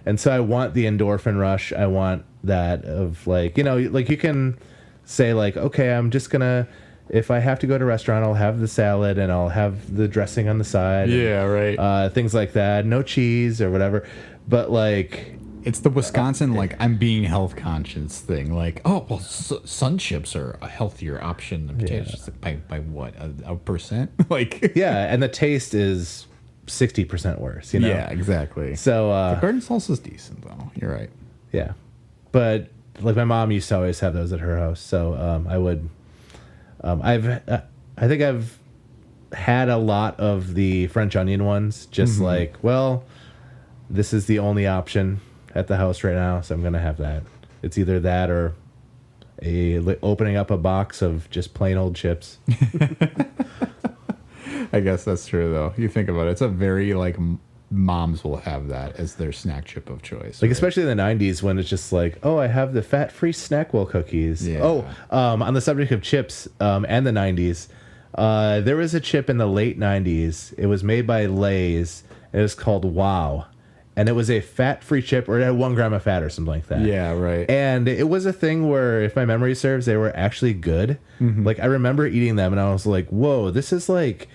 Speaker 4: and so I want the endorphin rush. I want that of like you can say like, okay, I'm just gonna. If I have to go to a restaurant, I'll have the salad and I'll have the dressing on the side.
Speaker 2: Yeah, right.
Speaker 4: Things like that. No cheese or whatever. But like,
Speaker 2: It's the Wisconsin, like, I'm being health conscious thing. Like, oh, well, sun chips are a healthier option than potatoes. It's like, by what? A percent? Like,
Speaker 4: Yeah, and the taste is 60% worse, you know?
Speaker 2: yeah, exactly.
Speaker 4: So,
Speaker 2: The garden salsa is decent, though. You're right.
Speaker 4: yeah. But, like, my mom used to always have those at her house. So, I would... I think I've had a lot of the French onion ones, just like, well, this is the only option at the house right now, so I'm going to have that. It's either that or opening up a box of just plain old chips.
Speaker 2: I guess that's true, though. You think about it. It's a very, like, moms will have that as their snack chip of choice.
Speaker 4: Like,
Speaker 2: right?
Speaker 4: especially in the 90s when it's just like, oh, I have the fat-free Snackwell cookies.
Speaker 2: Yeah.
Speaker 4: Oh, on the subject of chips and the 90s, there was a chip in the late 90s. It was made by Lay's. It was called Wow. And it was a fat-free chip, or it had 1 gram of fat or something like that.
Speaker 2: Yeah, right.
Speaker 4: And it was a thing where, if my memory serves, they were actually good. Like, I remember eating them, and I was like, whoa, this is like,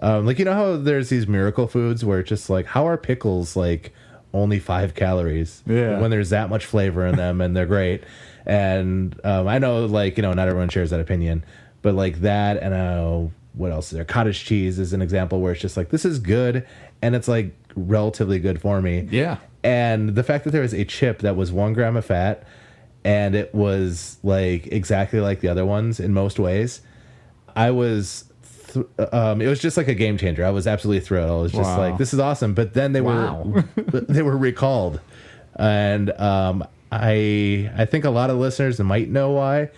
Speaker 4: you know how there's these miracle foods where it's just like, how are pickles, like, only 5 calories?
Speaker 2: Yeah.
Speaker 4: When there's that much flavor in them, and they're great. And I know, like, you know, not everyone shares that opinion, but, like, that, and what else is there? Cottage cheese is an example where it's just like, this is good, and it's, like, relatively good for me.
Speaker 2: Yeah.
Speaker 4: And the fact that there was a chip that was 1 gram of fat, and it was, like, exactly like the other ones in most ways, I was... it was just like a game changer. I was absolutely thrilled. I was just like, this is awesome. But then they were recalled. And I think a lot of listeners might know why.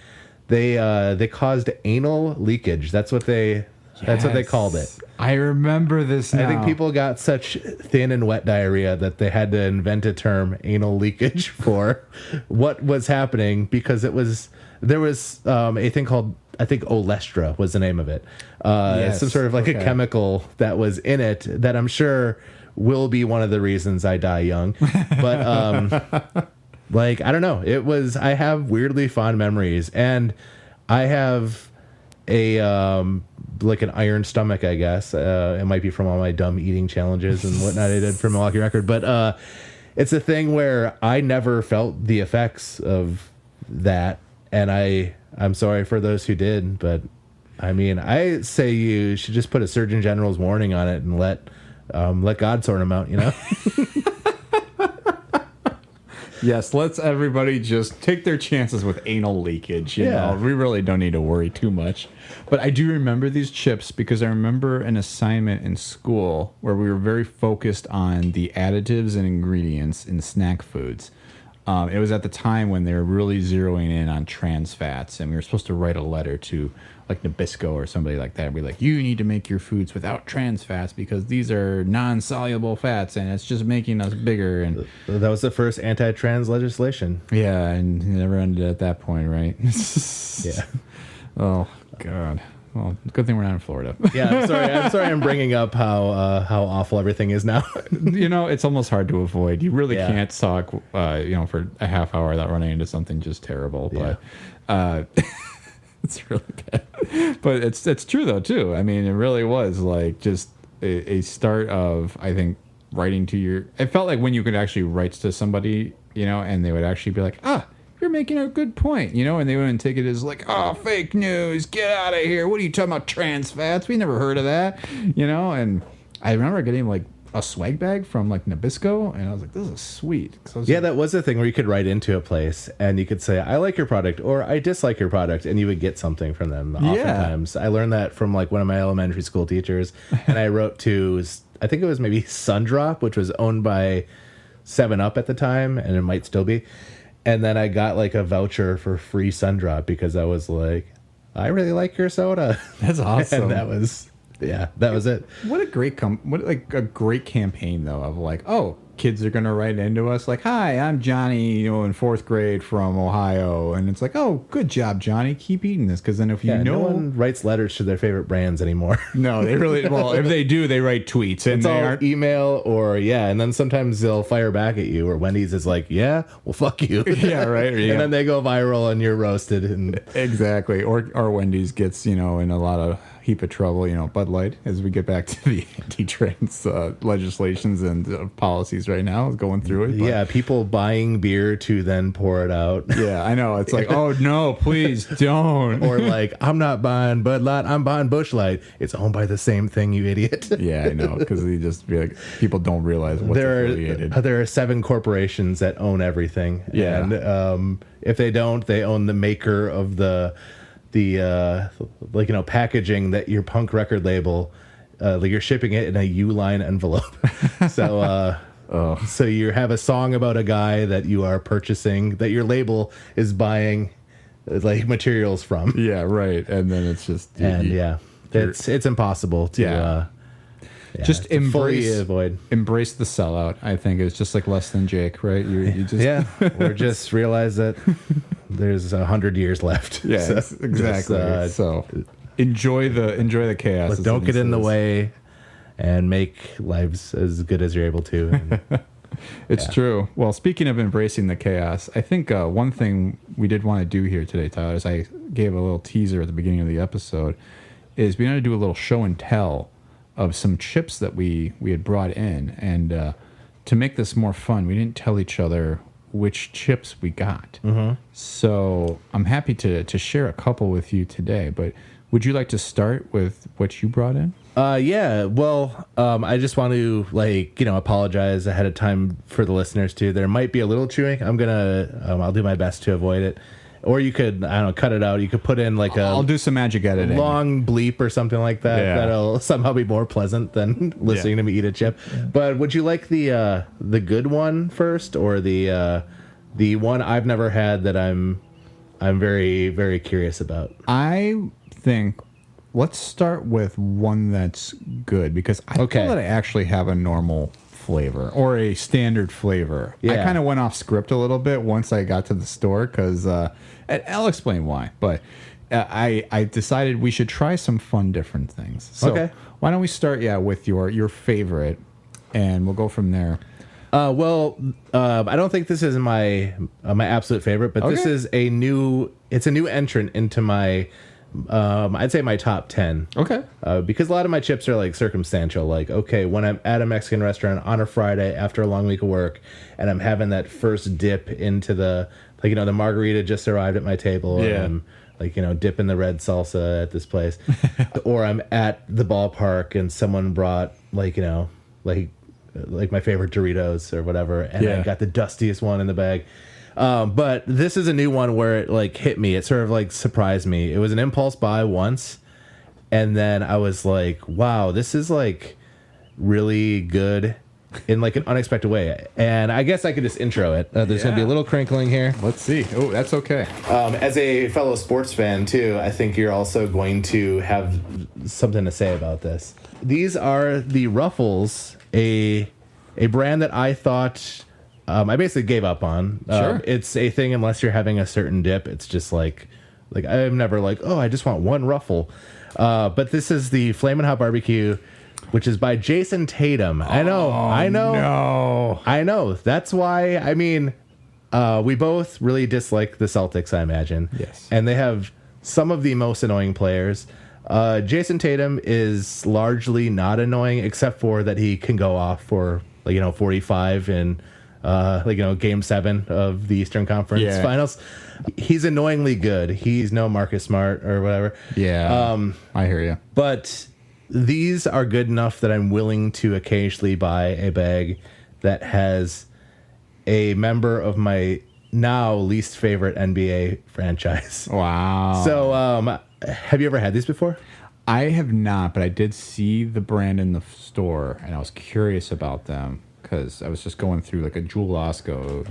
Speaker 4: They caused anal leakage. That's what they called it.
Speaker 2: I remember this now.
Speaker 4: I think people got such thin and wet diarrhea that they had to invent a term, anal leakage, for what was happening, because there was a thing called, I think, Olestra was the name of it. Some sort of like a chemical that was in it that I'm sure will be one of the reasons I die young. But like, I don't know. I have weirdly fond memories, and I have like an iron stomach, I guess. It might be from all my dumb eating challenges and whatnot I did for Milwaukee Record. But it's a thing where I never felt the effects of that. And I'm sorry for those who did. But, I mean, I say you should just put a Surgeon General's warning on it and let God sort them out, you know?
Speaker 2: Yes, let's everybody just take their chances with anal leakage. You know, we really don't need to worry too much. But I do remember these chips because I remember an assignment in school where we were very focused on the additives and ingredients in snack foods. It was at the time when they were really zeroing in on trans fats, and we were supposed to write a letter to like Nabisco or somebody like that. We're like, you need to make your foods without trans fats because these are non-soluble fats, and it's just making us bigger. And
Speaker 4: that was the first anti-trans legislation.
Speaker 2: yeah, and it never ended at that point, right?
Speaker 4: Yeah.
Speaker 2: Oh God. Well, good thing we're not in Florida.
Speaker 4: Yeah, I'm sorry. I'm bringing up how awful everything is now.
Speaker 2: You know, it's almost hard to avoid. You really
Speaker 4: Yeah.
Speaker 2: can't talk, for a half hour without running into something just terrible.
Speaker 4: Yeah.
Speaker 2: But it's really bad. But it's true though too. I mean, it really was like just a start of, I think, writing to your. It felt like when you could actually write to somebody, and they would actually be like, you're making a good point, and they wouldn't take it as like, oh, fake news, get out of here. What are you talking about, trans fats? We never heard of that, And I remember getting like a swag bag from like Nabisco, and I was like, this is sweet.
Speaker 4: That was the thing where you could write into a place and you could say, I like your product or I dislike your product, and you would get something from them. Oftentimes, I learned that from like one of my elementary school teachers, and I wrote to, I think it was maybe Sundrop, which was owned by 7-Up at the time, and it might still be. And then I got like a voucher for free Sundrop because I was like, I really like your soda.
Speaker 2: That's awesome.
Speaker 4: And that was it.
Speaker 2: What a great a great campaign though, of like, oh, kids are gonna write into us like, hi, I'm Johnny, in 4th grade from Ohio, and it's like, oh, good job, Johnny, keep eating this, because then if
Speaker 4: no one writes letters to their favorite brands anymore.
Speaker 2: No, they really well, if they do, they write tweets, and
Speaker 4: it's
Speaker 2: they
Speaker 4: all
Speaker 2: aren't
Speaker 4: email or and then sometimes they'll fire back at you, or Wendy's is like, yeah, well, fuck you.
Speaker 2: Yeah, right.
Speaker 4: And then they go viral and you're roasted, and
Speaker 2: exactly, or Wendy's gets in a lot of heap of trouble, Bud Light, as we get back to the anti-trans legislations and policies right now, going through it. But,
Speaker 4: Yeah, people buying beer to then pour it out.
Speaker 2: yeah, I know. It's like, oh no, please don't.
Speaker 4: Or like, I'm not buying Bud Light, I'm buying Busch Light. It's owned by the same thing, you idiot.
Speaker 2: Yeah, I know, because they just be like, people don't realize what's affiliated.
Speaker 4: There are 7 corporations that own everything.
Speaker 2: Yeah.
Speaker 4: And if they don't, they own the maker of the packaging that your punk record label, like you're shipping it in a U-line envelope. So so you have a song about a guy that you are purchasing, that your label is buying like materials from.
Speaker 2: Yeah, right. And then it's just
Speaker 4: it's impossible to
Speaker 2: just
Speaker 4: to fully
Speaker 2: embrace
Speaker 4: avoid.
Speaker 2: Embrace the sellout. I think it's just like Less Than Jake, right? You just
Speaker 4: Or just realize that there's 100 years left.
Speaker 2: Yeah,
Speaker 4: So
Speaker 2: exactly.
Speaker 4: just,
Speaker 2: So enjoy the chaos.
Speaker 4: Look,
Speaker 2: as
Speaker 4: don't
Speaker 2: Vinny
Speaker 4: get in the
Speaker 2: says.
Speaker 4: way, and make lives as good as you're able to. And
Speaker 2: It's true. Well, speaking of embracing the chaos, I think one thing we did want to do here today, Tyler, is I gave a little teaser at the beginning of the episode, is we wanted to do a little show and tell of some chips that we had brought in. And to make this more fun, we didn't tell each other which chips we got. Mm-hmm. So I'm happy to share a couple with you today. But would you like to start with what you brought in?
Speaker 4: yeah, well, I just want to apologize ahead of time for the listeners too. There might be a little chewing. I'll do my best to avoid it. Or you could, I don't know, cut it out. You could put in like
Speaker 2: I'll do some magic editing.
Speaker 4: long bleep or something like that.
Speaker 2: Yeah.
Speaker 4: That'll somehow be more pleasant than listening to me eat a chip. Yeah. But would you like the good one first, or the one I've never had that I'm very, very curious about?
Speaker 2: I think let's start with one that's good, because I feel that I actually have a normal flavor or a standard flavor.
Speaker 4: Yeah.
Speaker 2: I kind of went off script a little bit once I got to the store, because I'll explain why. But I decided we should try some fun different things. So why don't we start with your favorite, and we'll go from there.
Speaker 4: I don't think this is my absolute favorite, but this is a new entrant into my I'd say my top 10.
Speaker 2: Okay.
Speaker 4: Because a lot of my chips are like circumstantial. Like, okay, when I'm at a Mexican restaurant on a Friday after a long week of work, and I'm having that first dip into the margarita just arrived at my table.
Speaker 2: Yeah.
Speaker 4: And I'm dipping the red salsa at this place. Or I'm at the ballpark and someone brought like my favorite Doritos or whatever, and I got the dustiest one in the bag. But this is a new one where it hit me. It sort of surprised me. It was an impulse buy once, and then I was like, wow, this is really good in an unexpected way. And I guess I could just intro it. There's going to be a little crinkling here.
Speaker 2: Let's see. Oh, that's okay.
Speaker 4: As a fellow sports fan too, I think you're also going to have something to say about this. These are the Ruffles, a brand that I thought I basically gave up on.
Speaker 2: Sure.
Speaker 4: It's a thing unless you're having a certain dip. It's just like I'm never I just want one Ruffle. But this is the Flamin' Hot Barbecue, which is by Jason Tatum. I know. That's why. We both really dislike the Celtics, I imagine.
Speaker 2: Yes.
Speaker 4: And they have some of the most annoying players. Jason Tatum is largely not annoying, except for that he can go off for 45 in Game 7 of the Eastern Conference Finals. He's annoyingly good. He's no Marcus Smart or whatever.
Speaker 2: Yeah, I hear you.
Speaker 4: But these are good enough that I'm willing to occasionally buy a bag that has a member of my now least favorite NBA franchise.
Speaker 2: Wow.
Speaker 4: So, have you ever had these before?
Speaker 2: I have not, but I did see the brand in the store, and I was curious about them because I was just going through a Jewel Osco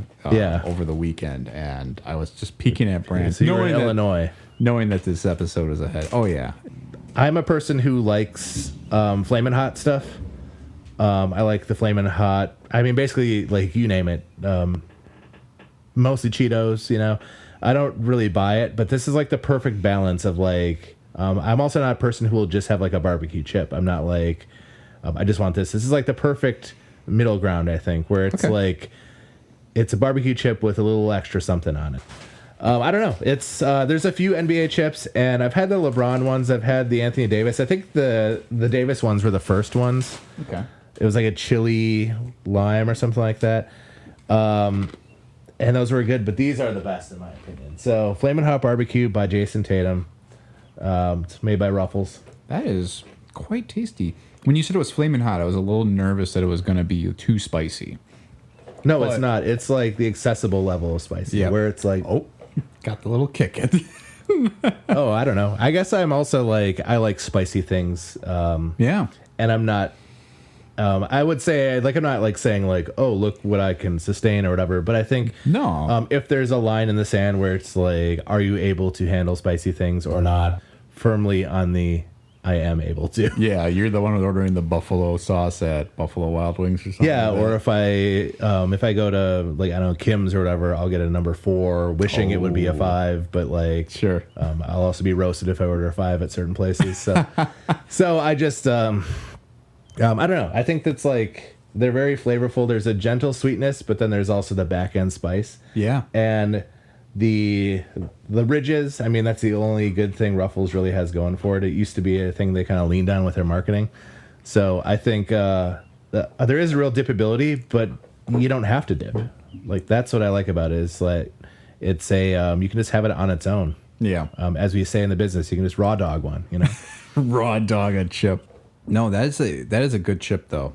Speaker 2: over the weekend, and I was just peeking at brands.
Speaker 4: So you were in Illinois.
Speaker 2: Knowing that this episode is ahead. Oh, yeah.
Speaker 4: I'm a person who likes Flamin' Hot stuff. I like the Flamin' Hot. Basically, you name it. Mostly Cheetos, I don't really buy it, but this is the perfect balance of I'm also not a person who will just have a barbecue chip. I'm not I just want this. This is the perfect middle ground, I think, where it's it's a barbecue chip with a little extra something on it. I don't know. It's there's a few NBA chips, and I've had the LeBron ones. I've had the Anthony Davis. I think the Davis ones were the first ones.
Speaker 2: Okay.
Speaker 4: It was like a chili lime or something like that. And those were good, but these are the best in my opinion. So Flamin' Hot Barbecue by Jason Tatum. It's made by Ruffles.
Speaker 2: That is quite tasty. When you said it was flaming hot, I was a little nervous that it was going to be too spicy.
Speaker 4: No, it's not. It's like the accessible level of spicy, where it's like,
Speaker 2: Oh, got the little kick it.
Speaker 4: oh, I don't know. I guess I'm also like, I like spicy things.
Speaker 2: Yeah.
Speaker 4: And I'm not, I would say, like, I'm not like saying like, oh, look what I can sustain or whatever. But I think,
Speaker 2: No.
Speaker 4: if there's a line in the sand where it's like, are you able to handle spicy things or not? Firmly on the, I am able to.
Speaker 2: Yeah, you're the one who's ordering the buffalo sauce at Buffalo Wild Wings or something.
Speaker 4: Yeah,
Speaker 2: like
Speaker 4: or
Speaker 2: that.
Speaker 4: if I go to like, I don't know, Kim's or whatever, I'll get a number 4, wishing it would be a 5, but like
Speaker 2: Sure.
Speaker 4: I'll also be roasted if I order a 5 at certain places. So so I just I don't know. I think that's like they're very flavorful. There's a gentle sweetness, but then there's also the back end spice.
Speaker 2: Yeah.
Speaker 4: And the ridges, I mean, that's the only good thing Ruffles really has going for it. It used to be a thing they kind of leaned on with their marketing. So I think there is a real dipability, but you don't have to dip. Like, that's what I like about it, is like it's a you can just have it on its own.
Speaker 2: Yeah.
Speaker 4: As we say in the business, you can just raw dog one, you know.
Speaker 2: Raw dog a chip. No, that is a good chip though.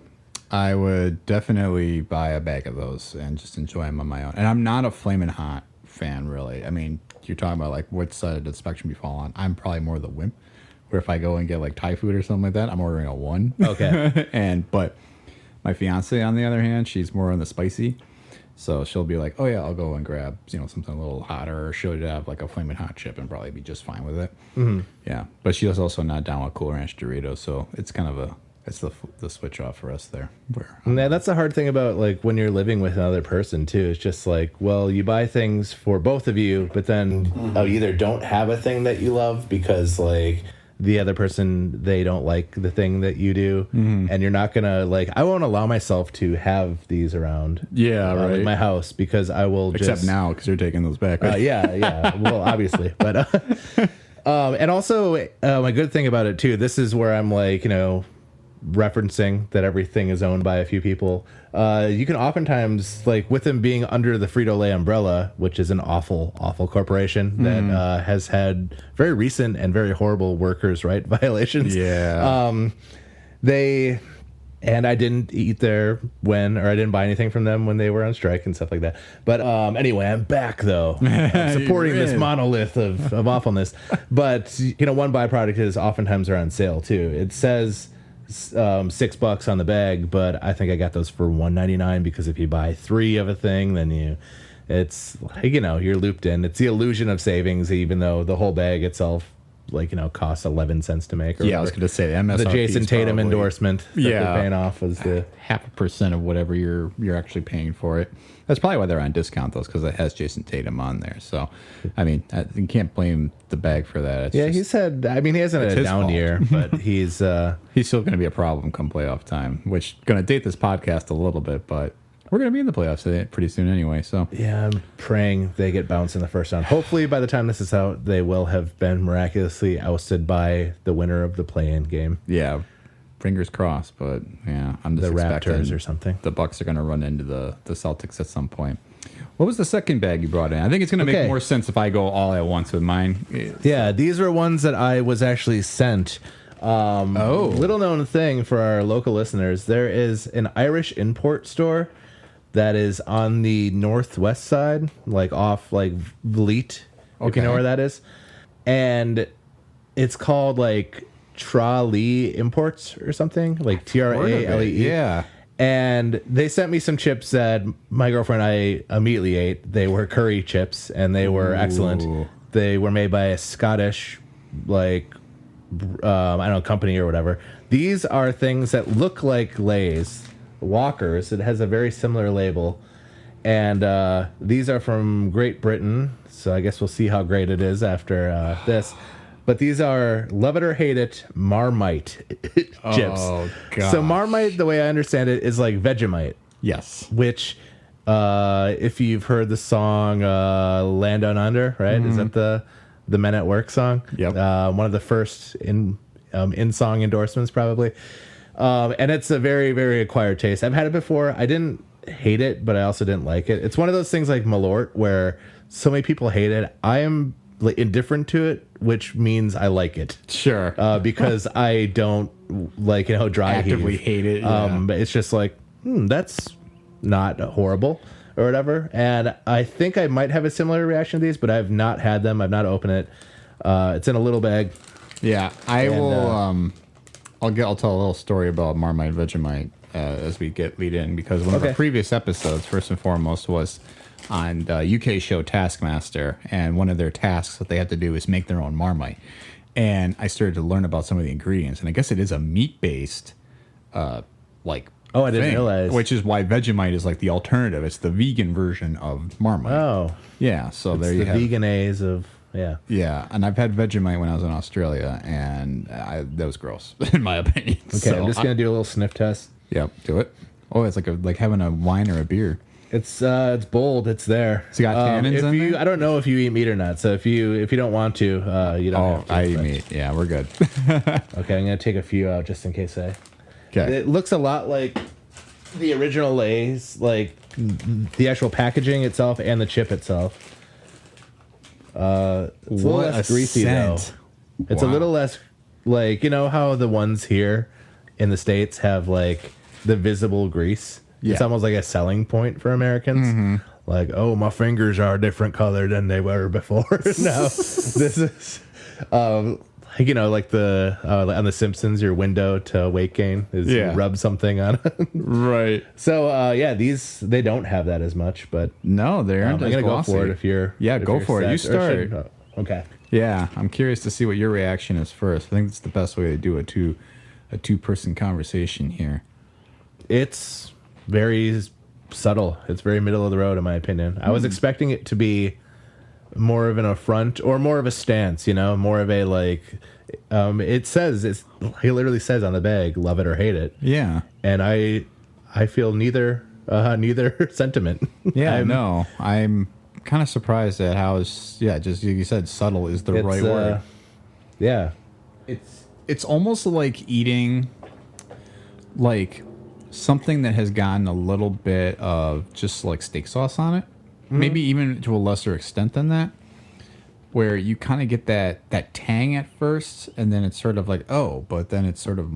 Speaker 2: I would definitely buy a bag of those and just enjoy them on my own. And I'm not a flaming hot fan, really. I mean, you're talking about like what side of the spectrum you fall on. I'm probably more the wimp, where if I go and get like Thai food or something like that, I'm ordering a 1.
Speaker 4: Okay.
Speaker 2: But my fiance, on the other hand, she's more on the spicy. So she'll be like, oh yeah, I'll go and grab, something a little hotter, or she'll have like a flaming hot chip and probably be just fine with it. Mm-hmm. Yeah. But she was also not down with Cool Ranch Doritos. So it's kind of it's the switch off for us there.
Speaker 4: Yeah, that's the hard thing about like when you're living with another person too. It's just like, well, you buy things for both of you, but then you either don't have a thing that you love because like the other person, they don't like the thing that you do, and you're not gonna like. I won't allow myself to have these around.
Speaker 2: Yeah, right.
Speaker 4: In my house because I will.
Speaker 2: Except now because you're taking those back. Right?
Speaker 4: Yeah. Well, obviously, but and also a good thing about it too. This is where I'm like, referencing that everything is owned by a few people. You can oftentimes, like with them being under the Frito-Lay umbrella, which is an awful corporation that has had very recent and very horrible workers' right violations.
Speaker 2: Yeah.
Speaker 4: And I didn't eat there I didn't buy anything from them when they were on strike and stuff like that. But anyway, I'm back though, supporting this monolith of awfulness. But one byproduct is oftentimes they're on sale too. It says $6 on the bag, but I think I got those for $1.99 because if you buy 3 of a thing, then it's you're looped in. It's the illusion of savings, even though the whole bag itself costs 11 cents to make. Or
Speaker 2: I was going to say the MSRP.
Speaker 4: The Jason Tatum
Speaker 2: probably,
Speaker 4: endorsement that they're paying off was the
Speaker 2: 0.5% of whatever you're actually paying for it. That's probably why they're on discount, though, because it has Jason Tatum on there. So, I mean, you can't blame the bag for that. He hasn't
Speaker 4: had a down year, but he's still
Speaker 2: going to be a problem come playoff time, which going to date this podcast a little bit, but we're going to be in the playoffs pretty soon anyway. So
Speaker 4: yeah, I'm praying they get bounced in the first round. Hopefully, by the time this is out, they will have been miraculously ousted by the winner of the play-in game.
Speaker 2: Yeah. Fingers crossed, but yeah, I'm just
Speaker 4: the
Speaker 2: expecting
Speaker 4: Raptors or something.
Speaker 2: The Bucks are going to run into the Celtics at some point. What was the second bag you brought in? I think it's going to make more sense if I go all at once with mine.
Speaker 4: Yeah, these were ones that I was actually sent. Little known thing for our local listeners: there is an Irish import store that is on the northwest side, like off like Vliet, if you know where that is, and it's called like Tralee Imports or something, like Tralee.
Speaker 2: Yeah.
Speaker 4: And they sent me some chips that my girlfriend and I immediately ate. They were curry chips, and they were excellent. They were made by a Scottish, company or whatever. These are things that look like Lay's. Walkers. It has a very similar label. And these are from Great Britain, so I guess we'll see how great it is after this. But these are love it or hate it Marmite chips.
Speaker 2: Oh, God.
Speaker 4: So Marmite, the way I understand it, is like Vegemite.
Speaker 2: Yes.
Speaker 4: Which if you've heard the song "Land Down Under," right? Is that the Men at Work song?
Speaker 2: Yep.
Speaker 4: One of the first in song endorsements, probably. And it's a very, very acquired taste. I've had it before. I didn't hate it, but I also didn't like it. It's one of those things like Malort where so many people hate it. I am like indifferent to it, which means I like it.
Speaker 2: Sure.
Speaker 4: Because I don't like, dry
Speaker 2: Actively
Speaker 4: heave.
Speaker 2: hate it. Yeah.
Speaker 4: But it's just like, that's not horrible or whatever. And I think I might have a similar reaction to these, but I've not had them. I've not opened it. It's in a little bag.
Speaker 2: Yeah, I will. I'll tell a little story about Marmite Vegemite as we lead in, because one of the previous episodes, first and foremost, was on the UK show Taskmaster, and one of their tasks that they had to do is make their own Marmite. And I started to learn about some of the ingredients, and I guess it is a meat-based, like.
Speaker 4: Oh, I didn't realize.
Speaker 2: Which is why Vegemite is like the alternative. It's the vegan version of Marmite.
Speaker 4: Oh,
Speaker 2: yeah. So
Speaker 4: it's
Speaker 2: there you
Speaker 4: the
Speaker 2: have
Speaker 4: veganese of. Yeah.
Speaker 2: Yeah, and I've had Vegemite when I was in Australia, and that was gross, in my opinion.
Speaker 4: Okay,
Speaker 2: So
Speaker 4: I'm just gonna do a little sniff test.
Speaker 2: Yeah, do it. Oh, it's like having a wine or a beer.
Speaker 4: It's bold. It's there.
Speaker 2: It's got tannins
Speaker 4: if
Speaker 2: in
Speaker 4: you,
Speaker 2: there?
Speaker 4: I don't know if you eat meat or not. So if you don't want to, you don't.
Speaker 2: Oh,
Speaker 4: have to,
Speaker 2: I eat
Speaker 4: but-
Speaker 2: meat. Yeah, we're good.
Speaker 4: Okay, I'm gonna take a few out just in case I.
Speaker 2: Okay.
Speaker 4: It looks a lot like the original Lay's, like the actual packaging itself and the chip itself. It's a little
Speaker 2: What
Speaker 4: less
Speaker 2: a
Speaker 4: greasy
Speaker 2: scent.
Speaker 4: though. It's a
Speaker 2: Wow.
Speaker 4: little less like, how the ones here in the States have like the visible grease. It's
Speaker 2: Yeah.
Speaker 4: almost like a selling point for Americans. Like, oh, my fingers are a different color than they were before. No, this is like the on the Simpsons, your window to weight gain is you rub something on it.
Speaker 2: Right.
Speaker 4: So these they don't have that as much, but
Speaker 2: No, they
Speaker 4: I'm
Speaker 2: aren't as
Speaker 4: gonna go
Speaker 2: glossy.
Speaker 4: for it if you're
Speaker 2: go
Speaker 4: you're
Speaker 2: for it. You
Speaker 4: set. Or
Speaker 2: start.
Speaker 4: okay.
Speaker 2: Yeah, I'm curious to see what your reaction is first. I think it's the best way to do a two-person conversation here.
Speaker 4: It's very subtle. It's very middle of the road, in my opinion. I was expecting it to be more of an affront or more of a stance, more of a like. It literally says on the bag, "Love it or hate it."
Speaker 2: Yeah.
Speaker 4: And I feel neither sentiment.
Speaker 2: Yeah, no, I'm kind of surprised at how, just you said, subtle is the right word.
Speaker 4: Yeah.
Speaker 2: It's almost like eating like something that has gotten a little bit of just like steak sauce on it, maybe even to a lesser extent than that, where you kind of get that tang at first, and then it's sort of like, but then it's sort of, I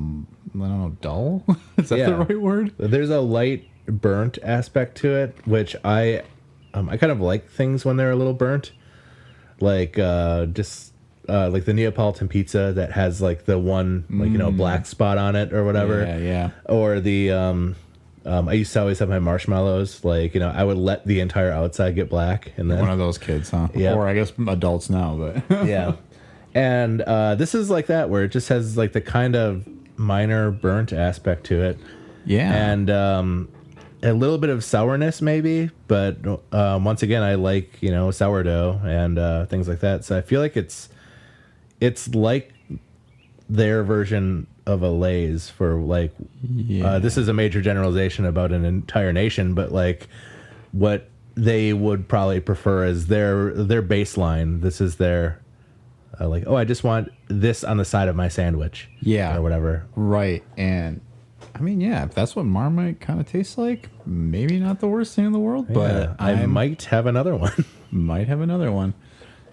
Speaker 2: don't know, dull. Is that the right word?
Speaker 4: There's a light burnt aspect to it, which I kind of like things when they're a little burnt, like like the Neapolitan pizza that has like the one black spot on it or whatever.
Speaker 2: Yeah.
Speaker 4: Or the I used to always have my marshmallows, like I would let the entire outside get black, and then
Speaker 2: One of those kids, huh?
Speaker 4: Yeah.
Speaker 2: Or I guess adults now, but
Speaker 4: yeah. And this is like that, where it just has like the kind of minor burnt aspect to it.
Speaker 2: yeah.
Speaker 4: And a little bit of sourness maybe, but once again, I like sourdough and things like that. So I feel like it's like their version of a Lay's for like. This is a major generalization about an entire nation, but like what they would probably prefer as their baseline. This is their like, I just want this on the side of my sandwich,
Speaker 2: Yeah.
Speaker 4: or whatever.
Speaker 2: Right. And I mean, yeah, if that's what Marmite kind of tastes like, maybe not the worst thing in the world, but
Speaker 4: I might have another one.
Speaker 2: might have another one.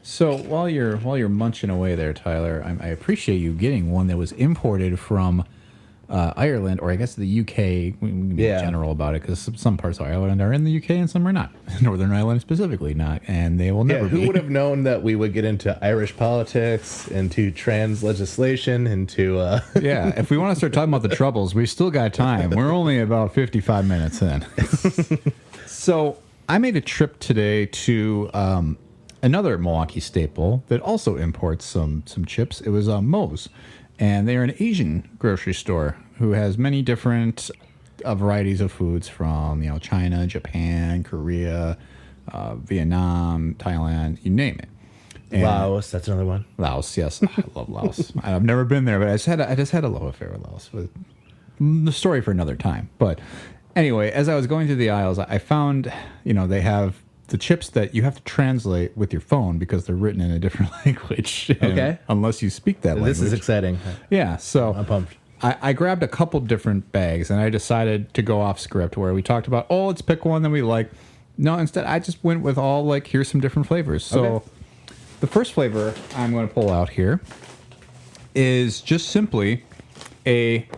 Speaker 2: So while you're munching away there, Tyler, I appreciate you getting one that was imported from Ireland, or I guess the UK. We can be general about it, because some parts of Ireland are in the UK and some are not. Northern Ireland specifically not, and they will never be.
Speaker 4: Who would have known that we would get into Irish politics, into trans legislation, into
Speaker 2: Yeah, if we want to start talking about the Troubles, we've still got time. We're only about 55 minutes in. So I made a trip today to another Milwaukee staple that also imports some chips. It was Maas, and they are an Asian grocery store who has many different varieties of foods from China, Japan, Korea, Vietnam, Thailand, you name it. And
Speaker 4: Laos. That's another one.
Speaker 2: Laos, yes, I love Laos. I've never been there, but I just had a love affair with Laos. But the story for another time. But Anyway, as I was going through the aisles, I found, they have the chips that you have to translate with your phone because they're written in a different language.
Speaker 4: Okay.
Speaker 2: Unless you speak that language.
Speaker 4: This is exciting.
Speaker 2: Yeah, so
Speaker 4: I'm pumped.
Speaker 2: I grabbed a couple different bags, and I decided to go off script where we talked about, let's pick one that we like. No, instead, I just went with here's some different flavors. So
Speaker 4: Okay.
Speaker 2: the first flavor I'm going to pull out here is just simply a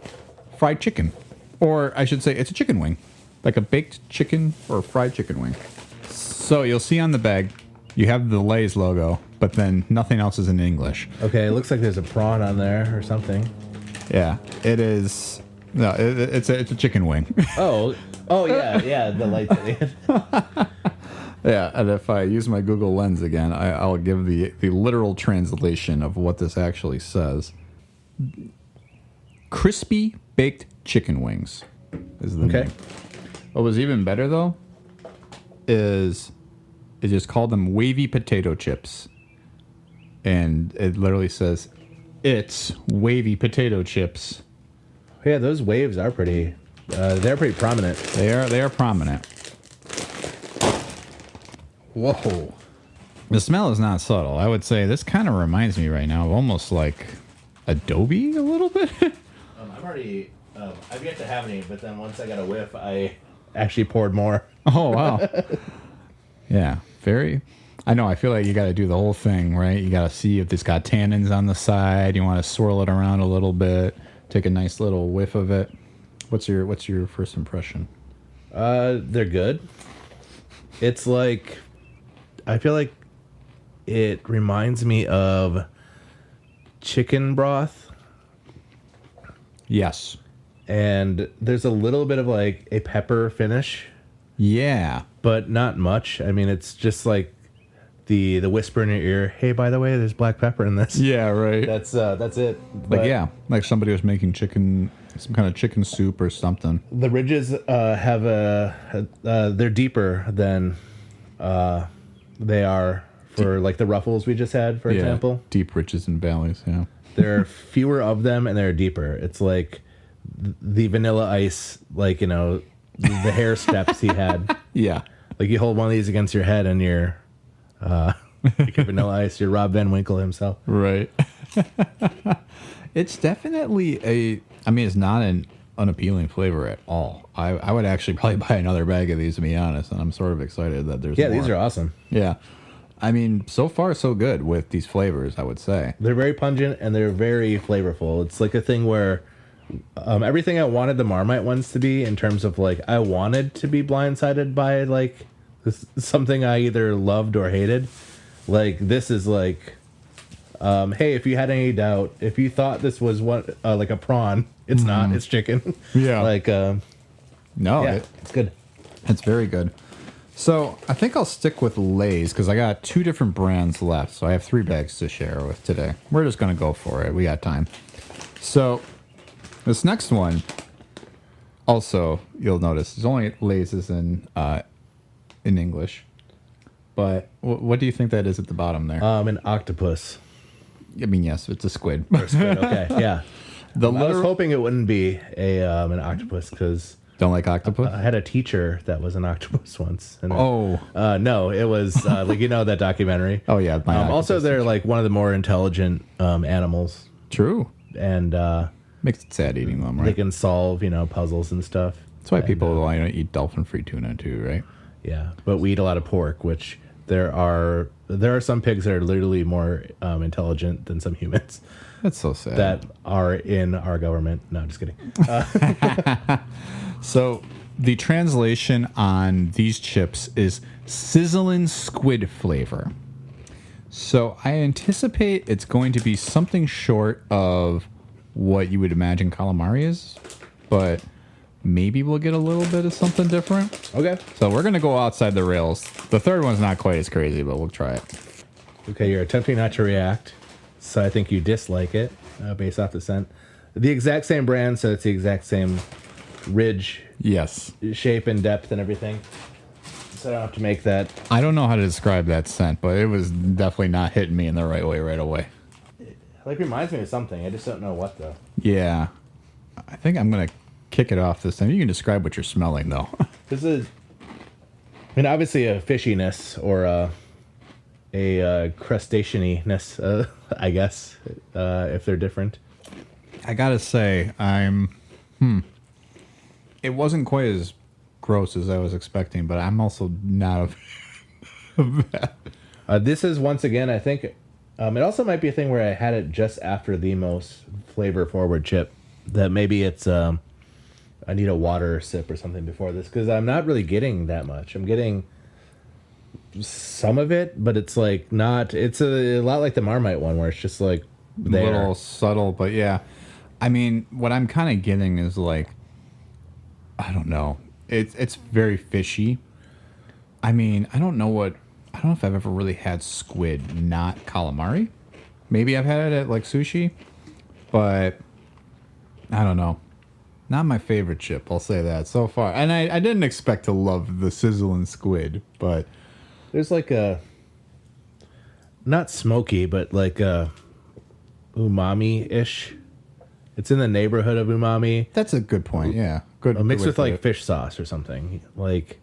Speaker 2: fried chicken. Or I should say it's a chicken wing. Like a baked chicken or fried chicken wing. So you'll see on the bag, you have the Lay's logo, but then nothing else is in English.
Speaker 4: Okay, it looks like there's a prawn on there or something.
Speaker 2: Yeah, it is. No, it's a chicken wing.
Speaker 4: Oh, yeah, the lights at the end.
Speaker 2: Yeah, and if I use my Google Lens again, I'll give the literal translation of what this actually says. Crispy baked chicken wings is the name. What was even better, though, is it just called them wavy potato chips. And it literally says, it's wavy potato chips.
Speaker 4: Yeah, those waves are pretty. They're pretty prominent.
Speaker 2: They are prominent. Whoa. The smell is not subtle. I would say this kind of reminds me right now of almost like Adobe a little bit.
Speaker 4: I'm already. I've yet to have any, but then once I got a whiff, I actually poured more.
Speaker 2: Oh, wow. Yeah, very. I know. I feel like you got to do the whole thing, right? You got to see if it's got tannins on the side. You want to swirl it around a little bit. Take a nice little whiff of it. What's your first impression?
Speaker 4: They're good. It's like, I feel like it reminds me of chicken broth.
Speaker 2: Yes.
Speaker 4: And there's a little bit of like a pepper finish,
Speaker 2: Yeah.
Speaker 4: but not much. I mean, it's just like the whisper in your ear, hey, by the way, there's black pepper in this.
Speaker 2: Yeah, right.
Speaker 4: That's it.
Speaker 2: Like,
Speaker 4: But
Speaker 2: yeah, like somebody was making some kind of chicken soup or something.
Speaker 4: the ridges have they're deeper than they are for like the ruffles we just had, for example.
Speaker 2: Deep ridges and valleys, yeah.
Speaker 4: There are fewer of them and they're deeper. It's like the Vanilla Ice, like, the hair steps he had.
Speaker 2: Yeah.
Speaker 4: Like you hold one of these against your head and you're like a Vanilla Ice, you're Rob Van Winkle himself.
Speaker 2: Right. It's definitely it's not an unappealing flavor at all. I would actually probably buy another bag of these, to be honest, and I'm sort of excited that there's
Speaker 4: Yeah,
Speaker 2: more.
Speaker 4: these are awesome.
Speaker 2: Yeah. I mean, so far so good with these flavors, I would say.
Speaker 4: They're very pungent and they're very flavorful. It's like a thing where everything I wanted the Marmite ones to be, in terms of like I wanted to be blindsided by like something I either loved or hated. Like this is like, hey, if you had any doubt, if you thought this was like a prawn, it's not. It's chicken.
Speaker 2: Yeah.
Speaker 4: Like
Speaker 2: No,
Speaker 4: yeah, it's good.
Speaker 2: it's very good. So I think I'll stick with Lay's because I got 2 different brands left. So I have 3 bags to share with today. We're just going to go for it. We got time. So this next one, also, you'll notice, there's only Lay's is in English. But what do you think that is at the bottom there?
Speaker 4: An octopus.
Speaker 2: I mean, yes, it's a squid.
Speaker 4: Okay, yeah.
Speaker 2: The
Speaker 4: I was
Speaker 2: literal-
Speaker 4: hoping it wouldn't be an octopus because
Speaker 2: Don't like octopus?
Speaker 4: I had a teacher that was an octopus once. And
Speaker 2: Oh.
Speaker 4: no, it was like that documentary.
Speaker 2: Oh, yeah. My
Speaker 4: Also,
Speaker 2: octopus.
Speaker 4: they're like one of the more intelligent animals,
Speaker 2: True.
Speaker 4: and
Speaker 2: Makes it sad eating them,
Speaker 4: they
Speaker 2: right?
Speaker 4: can solve puzzles and stuff.
Speaker 2: That's why people want to eat dolphin-free tuna too, right?
Speaker 4: Yeah, but we eat a lot of pork, which there are some pigs that are literally more intelligent than some humans
Speaker 2: That's so sad.
Speaker 4: that are in our government. No, just kidding.
Speaker 2: So the translation on these chips is sizzling squid flavor. So I anticipate it's going to be something short of what you would imagine calamari is, but maybe we'll get a little bit of something different.
Speaker 4: Okay.
Speaker 2: So we're going to go outside the rails. The third one's not quite as crazy, but we'll try it.
Speaker 4: Okay, you're attempting not to react, so I think you dislike it based off the scent. The exact same brand, so it's the exact same ridge
Speaker 2: Yes.
Speaker 4: shape and depth and everything. So I don't have to make that.
Speaker 2: I don't know how to describe that scent, but it was definitely not hitting me in the right way right away.
Speaker 4: Like reminds me of something. I just don't know what though.
Speaker 2: Yeah. I think I'm going to kick it off this time. You can describe what you're smelling, though.
Speaker 4: This is, I mean, obviously a fishiness or a crustaceaniness, I guess, if they're different.
Speaker 2: I gotta say, it wasn't quite as gross as I was expecting, but I'm also not a
Speaker 4: This is, once again, I think, it also might be a thing where I had it just after the most flavor-forward chip, that maybe it's, I need a water sip or something before this, because I'm not really getting that much. I'm getting some of it, but it's like not, it's a lot like the Marmite one, where it's just like there.
Speaker 2: a little subtle, but yeah. I mean, what I'm kind of getting is like, I don't know. It's very fishy. I mean, I don't know if I've ever really had squid, not calamari. Maybe I've had it at like sushi, but I don't know. Not my favorite chip, I'll say that so far. And I didn't expect to love the sizzling squid, but
Speaker 4: There's like a, not smoky, but like a umami-ish. It's in the neighborhood of umami.
Speaker 2: that's a good point. Yeah, good.
Speaker 4: Mixed
Speaker 2: good way
Speaker 4: with
Speaker 2: to put
Speaker 4: like
Speaker 2: it.
Speaker 4: fish sauce or something. Like,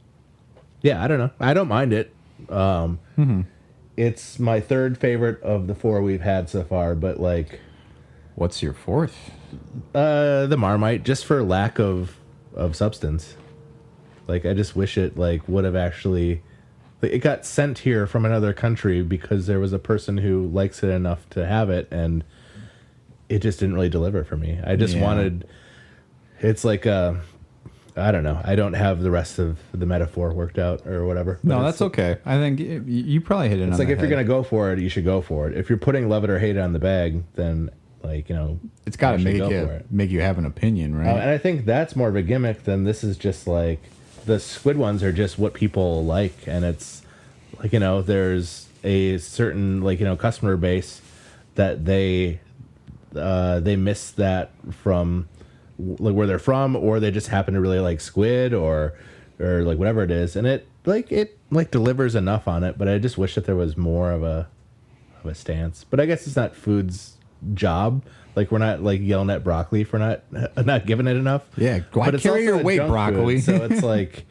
Speaker 4: yeah, I don't know. I don't mind it. It's my third favorite of the 4 we've had so far, but like
Speaker 2: What's your fourth?
Speaker 4: the Marmite, just for lack of substance. Like, I just wish it like would have actually, like, it got sent here from another country because there was a person who likes it enough to have it, and it just didn't really deliver for me. I just
Speaker 2: Yeah.
Speaker 4: wanted, it's like I don't know. I don't have the rest of the metaphor worked out or whatever. But
Speaker 2: No,
Speaker 4: it's-
Speaker 2: that's okay. I think you probably hit it on
Speaker 4: It's
Speaker 2: the
Speaker 4: like, if you're
Speaker 2: head.
Speaker 4: gonna go for it, you should go for it. If you're putting love it or hate it on the bag, then like, you know,
Speaker 2: It's got to
Speaker 4: you should
Speaker 2: make
Speaker 4: go for
Speaker 2: you
Speaker 4: it.
Speaker 2: make you have an opinion, right?
Speaker 4: And I think that's more of a gimmick than this is just like, the squid ones are just what people like, and it's like, you know, there's a certain, like, you know, customer base that they miss that from like where they're from, or they just happen to really like squid or like whatever it is, and it delivers enough on it. But I just wish that there was more of a stance. But I guess it's not food's job. Like, we're not like yelling at broccoli for not giving it enough.
Speaker 2: Yeah, why
Speaker 4: but it's
Speaker 2: carry
Speaker 4: also
Speaker 2: your
Speaker 4: a
Speaker 2: weight,
Speaker 4: junk
Speaker 2: broccoli?
Speaker 4: food, so it's like,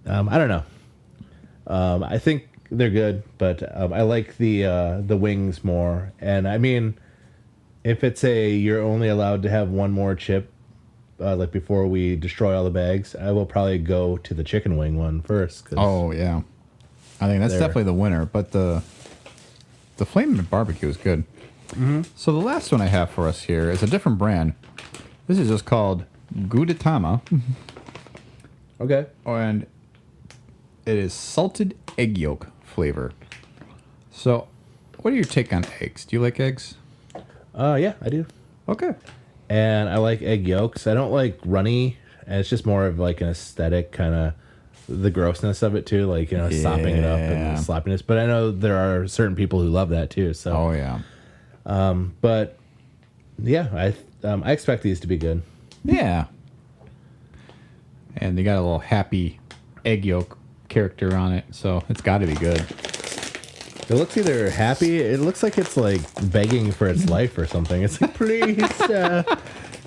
Speaker 4: I don't know. I think they're good, but I like the wings more. And I mean, if it's you're only allowed to have one more chip, like before we destroy all the bags, I will probably go to the chicken wing one first. 'Cause
Speaker 2: Oh yeah, I think that's
Speaker 4: There.
Speaker 2: definitely the winner. But the flaming barbecue is good. Mm-hmm. So the last one I have for us here is a different brand. This is just called Gudetama,
Speaker 4: Okay.
Speaker 2: and it is salted egg yolk flavor. So, what are your take on eggs? Do you like eggs?
Speaker 4: Yeah, I do.
Speaker 2: Okay.
Speaker 4: And I like egg yolks. I don't like runny, and it's just more of like an aesthetic kind of, the grossness of it too, like, you know, sopping it up
Speaker 2: Yeah.
Speaker 4: and the sloppiness. But I know there are certain people who love that too. So,
Speaker 2: Oh yeah.
Speaker 4: but yeah, I expect these to be good.
Speaker 2: Yeah. And they got a little happy egg yolk character on it, so it's got to be good.
Speaker 4: It looks either happy. It looks like it's like begging for its life or something. It's like, please,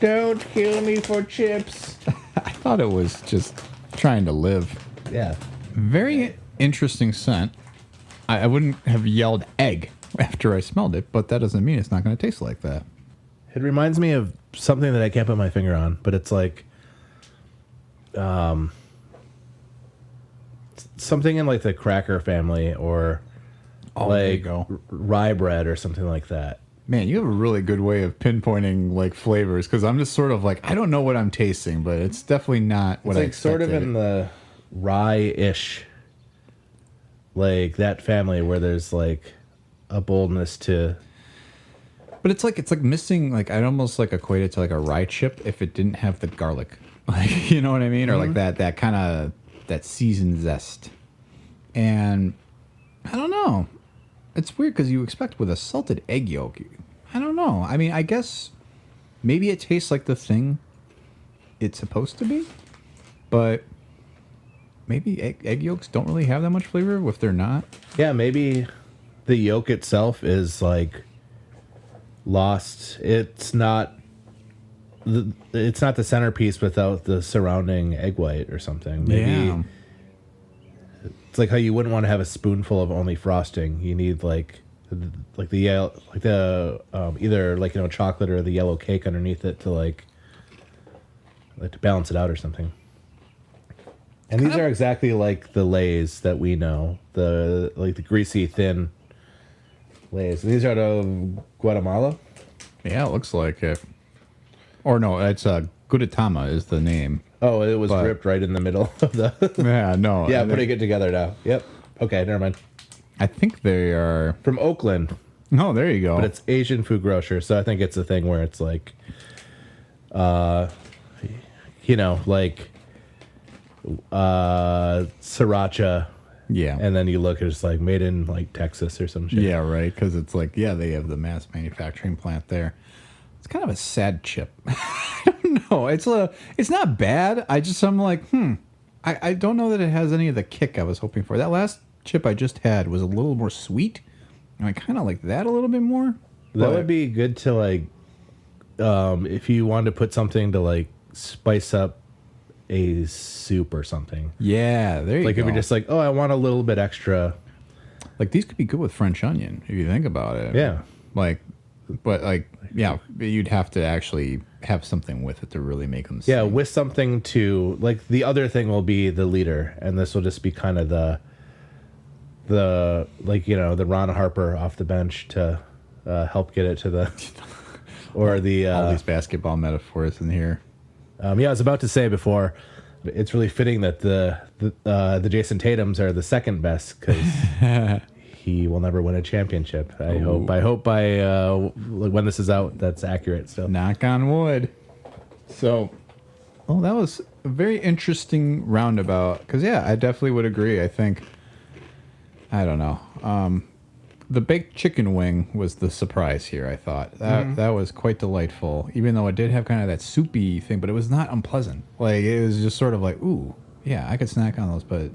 Speaker 4: don't kill me for chips.
Speaker 2: I thought it was just trying to live.
Speaker 4: Yeah.
Speaker 2: Very interesting scent. I wouldn't have yelled egg after I smelled it, but that doesn't mean it's not going to taste like that.
Speaker 4: It reminds me of something that I can't put my finger on, but it's like, something in like the cracker family, or
Speaker 2: There you
Speaker 4: like
Speaker 2: go.
Speaker 4: rye bread or something like that.
Speaker 2: Man, you have a really good way of pinpointing like flavors, because I'm just sort of like, I don't know what I'm tasting, but it's definitely not what
Speaker 4: It's
Speaker 2: I
Speaker 4: like
Speaker 2: expected.
Speaker 4: sort of in the rye-ish, like that family where there's like a boldness to.
Speaker 2: But it's like missing, like, I'd almost like equate it to like a rye chip if it didn't have the garlic. Like, you know what I mean? Or like that kind of, that seasoned zest. And I don't know. It's weird because you expect with a salted egg yolk, I don't know. I mean, I guess maybe it tastes like the thing it's supposed to be, but maybe egg yolks don't really have that much flavor if they're not.
Speaker 4: Yeah, maybe the yolk itself is like lost. It's not it's not the centerpiece without the surrounding egg white or something. Maybe
Speaker 2: Yeah.
Speaker 4: it's like how you wouldn't want to have a spoonful of only frosting. You need like the yellow, like the either like chocolate or the yellow cake underneath it to like to balance it out or something. And these are exactly like the Lays that we know, the greasy thin Lays. And these are out of Guatemala.
Speaker 2: Yeah, it looks like it. Or no, it's Gudetama is the name.
Speaker 4: Oh, it was
Speaker 2: But-
Speaker 4: ripped right in the middle of the.
Speaker 2: Yeah, no.
Speaker 4: Yeah,
Speaker 2: I think-
Speaker 4: putting it together now. Yep. Okay, never mind.
Speaker 2: I think they are.
Speaker 4: From Oakland,
Speaker 2: No, there you go.
Speaker 4: but it's Asian food grocer, so I think it's a thing where it's like, like, sriracha,
Speaker 2: yeah.
Speaker 4: and then you look, it's like made in like Texas or some shit.
Speaker 2: Yeah, right. Because it's like, yeah, they have the mass manufacturing plant there. It's kind of a sad chip. I don't know. It's not bad. I'm like, I don't know that it has any of the kick I was hoping for. That last chip I just had was a little more sweet, and I kind of like that a little bit more.
Speaker 4: That
Speaker 2: But-
Speaker 4: would be good to like, if you wanted to put something to like spice up a soup or something.
Speaker 2: Yeah, there you
Speaker 4: Like
Speaker 2: go.
Speaker 4: if you're just like, oh, I want a little bit extra.
Speaker 2: Like these could be good with French onion if you think about it.
Speaker 4: Yeah.
Speaker 2: Yeah, you'd have to actually have something with it to really make them.
Speaker 4: Yeah,
Speaker 2: sing.
Speaker 4: with something to like the other thing will be the leader, and this will just be kind of the the Ron Harper off the bench to help get it to the or the
Speaker 2: all these basketball metaphors in here.
Speaker 4: I was about to say before, it's really fitting that the Jason Tatums are the second best because he will never win a championship. I hope by when this is out, that's accurate. So
Speaker 2: Knock on wood. So, well, that was a very interesting roundabout. Because, yeah, I definitely would agree. I think, I don't know. The baked chicken wing was the surprise here, I thought. That was quite delightful. Even though it did have kind of that soupy thing, but it was not unpleasant. Like, it was just sort of like, ooh, yeah, I could snack on those. But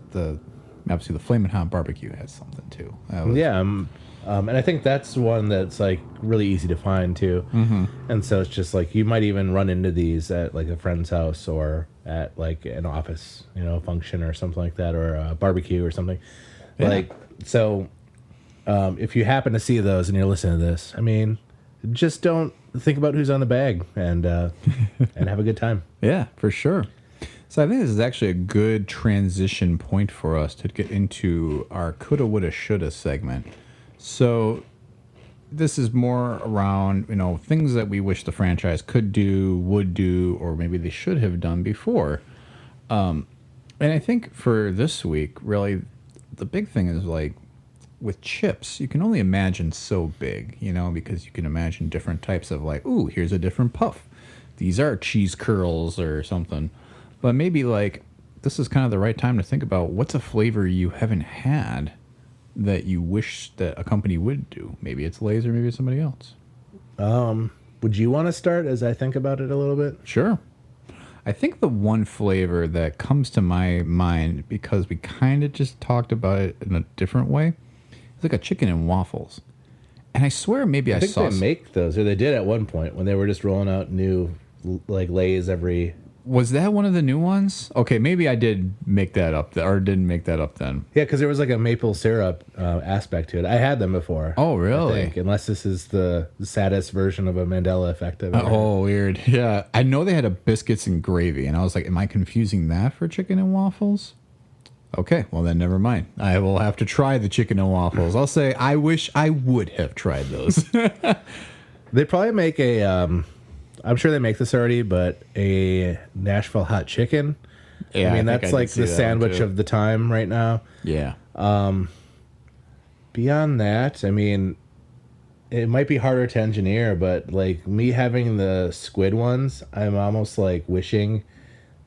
Speaker 2: obviously the Flamin' Hot Barbecue has something, too. That was,
Speaker 4: yeah, and I think that's one that's like really easy to find too. And so it's just like you might even run into these at like a friend's house or at like an office, function or something like that, or a barbecue or something.
Speaker 2: Yeah.
Speaker 4: Like so, if you happen to see those and you're listening to this, I mean, just don't think about who's on the bag and and have a good time.
Speaker 2: Yeah, for sure. So I think this is actually a good transition point for us to get into our coulda, woulda, shoulda segment. So this is more around, things that we wish the franchise could do, would do, or maybe they should have done before. And I think for this week, really, the big thing is like with chips, you can only imagine so big, because you can imagine different types of like, ooh, here's a different puff. These are cheese curls or something. But maybe like this is kind of the right time to think about what's a flavor you haven't had that you wish that a company would do. Maybe it's Lay's or maybe it's somebody else.
Speaker 4: Would you want to start as I think about it a little bit?
Speaker 2: Sure. I think the one flavor that comes to my mind, because we kind of just talked about it in a different way, is like a chicken and waffles. And I swear maybe I
Speaker 4: I think
Speaker 2: saw
Speaker 4: they make those, or they did at one point when they were just rolling out new like Lays every.
Speaker 2: Was that one of the new ones? Okay, maybe I did make that up, or didn't make that up then.
Speaker 4: Yeah, because there was like a maple syrup aspect to it. I had them before.
Speaker 2: Oh, really?
Speaker 4: I think, unless this is the saddest version of a Mandela effect I've ever.
Speaker 2: Oh, weird. Yeah. I know they had a biscuits and gravy, and I was like, am I confusing that for chicken and waffles? Okay, well then never mind. I will have to try the chicken and waffles. I'll say I wish I would have tried those.
Speaker 4: They probably make a. I'm sure they make this already, but a Nashville hot chicken.
Speaker 2: Yeah,
Speaker 4: I mean
Speaker 2: think
Speaker 4: that's
Speaker 2: did
Speaker 4: like
Speaker 2: see
Speaker 4: the
Speaker 2: that one,
Speaker 4: sandwich
Speaker 2: too.
Speaker 4: of the time right now.
Speaker 2: Yeah.
Speaker 4: Beyond that, I mean, it might be harder to engineer, but like me having the squid ones, I'm almost like wishing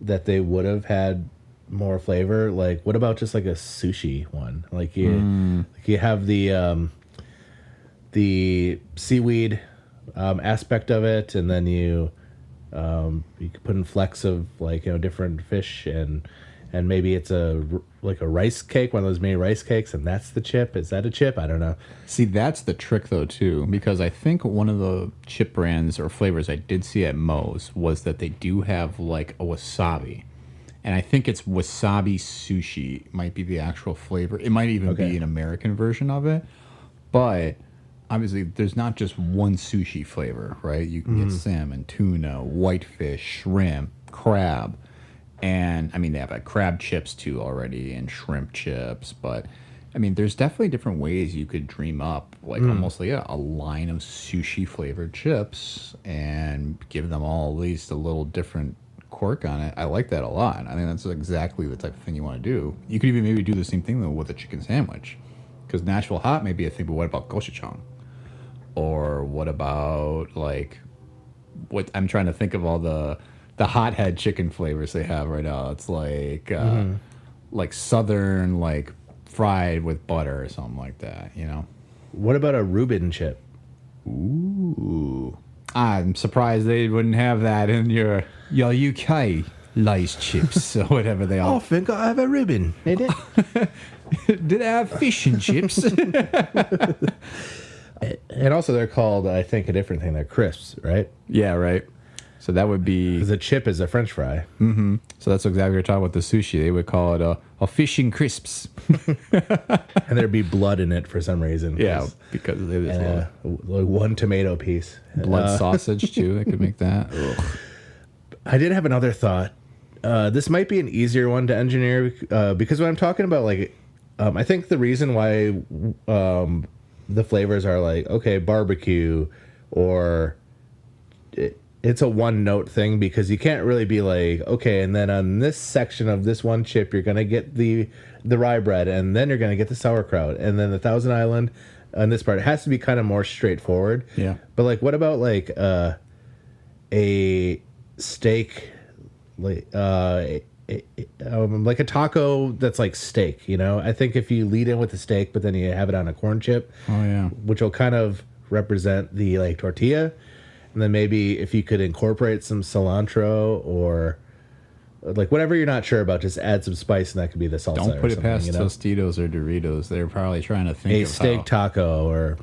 Speaker 4: that they would have had more flavor. Like, what about just like a sushi one? Like you have the seaweed aspect of it, and then you could put in flecks of like different fish, and and maybe it's like a rice cake, one of those mini rice cakes, and that's the chip. Is that a chip? I don't know.
Speaker 2: See, that's the trick though too, because I think one of the chip brands or flavors I did see at Moe's was that they do have like a wasabi, and I think it's wasabi sushi might be the actual flavor. It might even be an American version of it, but obviously there's not just one sushi flavor, right? You can get salmon, tuna, whitefish, shrimp, crab. And I mean, they have like crab chips too already and shrimp chips. But I mean, there's definitely different ways you could dream up like almost like a line of sushi flavored chips and give them all at least a little different quirk on it. I like that a lot. I think that's exactly the type of thing you want to do. You could even maybe do the same thing though with a chicken sandwich, because Nashville hot may be a thing, but what about gochujang? Or what about like what I'm trying to think of all the hothead chicken flavors they have right now. It's like southern, like fried with butter or something like that, you know?
Speaker 4: What about a Reuben chip?
Speaker 2: Ooh. I'm surprised they wouldn't have that in your UK lice chips or whatever they are.
Speaker 4: I think I have a Reuben. Did it?
Speaker 2: Did I have fish and chips?
Speaker 4: And also they're called, I think, a different thing. They're crisps, right?
Speaker 2: Yeah, right. So that would be...
Speaker 4: Because a chip is a French fry.
Speaker 2: Mm-hmm. So that's exactly what you're talking about the sushi. They would call it a fish and crisps.
Speaker 4: And there'd be blood in it for some reason.
Speaker 2: Yeah, because it is
Speaker 4: like one tomato piece.
Speaker 2: blood sausage, too. They could make that. Ugh.
Speaker 4: I did have another thought. This might be an easier one to engineer because when I'm talking about, like, I think the reason why the flavors are like, okay, barbecue or... It's a one note thing because you can't really be like, okay, and then on this section of this one chip, you're going to get the rye bread, and then you're going to get the sauerkraut, and then the Thousand Island on this part. It has to be kind of more straightforward.
Speaker 2: Yeah.
Speaker 4: But like, what about like a steak, like a taco that's like steak, you know? I think if you lead in with the steak, but then you have it on a corn chip,
Speaker 2: Oh, yeah.
Speaker 4: which will kind of represent the like tortilla. And then maybe if you could incorporate some cilantro or like whatever you're not sure about, just add some spice and that could be the salsa.
Speaker 2: Don't put it past
Speaker 4: you know?
Speaker 2: Tostitos or Doritos. They're probably trying to think
Speaker 4: A
Speaker 2: of
Speaker 4: steak
Speaker 2: how...
Speaker 4: taco or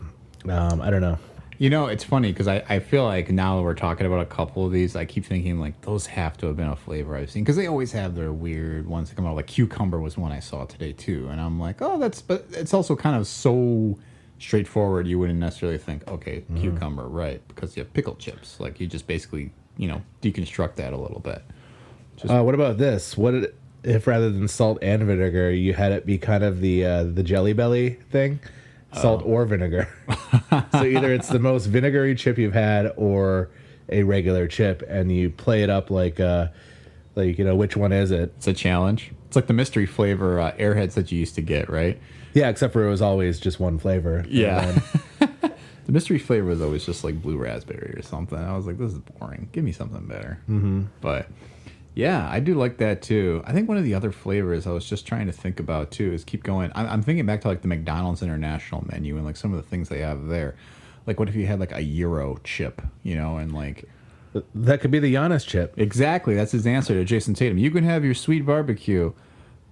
Speaker 4: I don't know.
Speaker 2: You know, it's funny because I feel like now that we're talking about a couple of these, I keep thinking like those have to have been a flavor I've seen because they always have their weird ones that come out. Like cucumber was one I saw today too, and I'm like, oh, but it's also kind of so straightforward. You wouldn't necessarily think, okay, cucumber, right? Because you have pickle chips. Like you just basically, deconstruct that a little bit.
Speaker 4: What about this? If rather than salt and vinegar, you had it be kind of the Jelly Belly thing? Salt or vinegar. So either it's the most vinegary chip you've had or a regular chip, and you play it up like which one is it?
Speaker 2: It's a challenge. It's like the mystery flavor Airheads that you used to get, right?
Speaker 4: Yeah, except for it was always just one flavor.
Speaker 2: Yeah. The mystery flavor was always just like blue raspberry or something. I was like, this is boring. Give me something better. Mm-hmm. But yeah, I do like that too. I think one of the other flavors I was just trying to think about too is keep going. I'm thinking back to like the McDonald's International menu and like some of the things they have there. Like what if you had like a Euro chip, and like...
Speaker 4: That could be the Giannis chip.
Speaker 2: Exactly. That's his answer to Jason Tatum. You can have your sweet barbecue,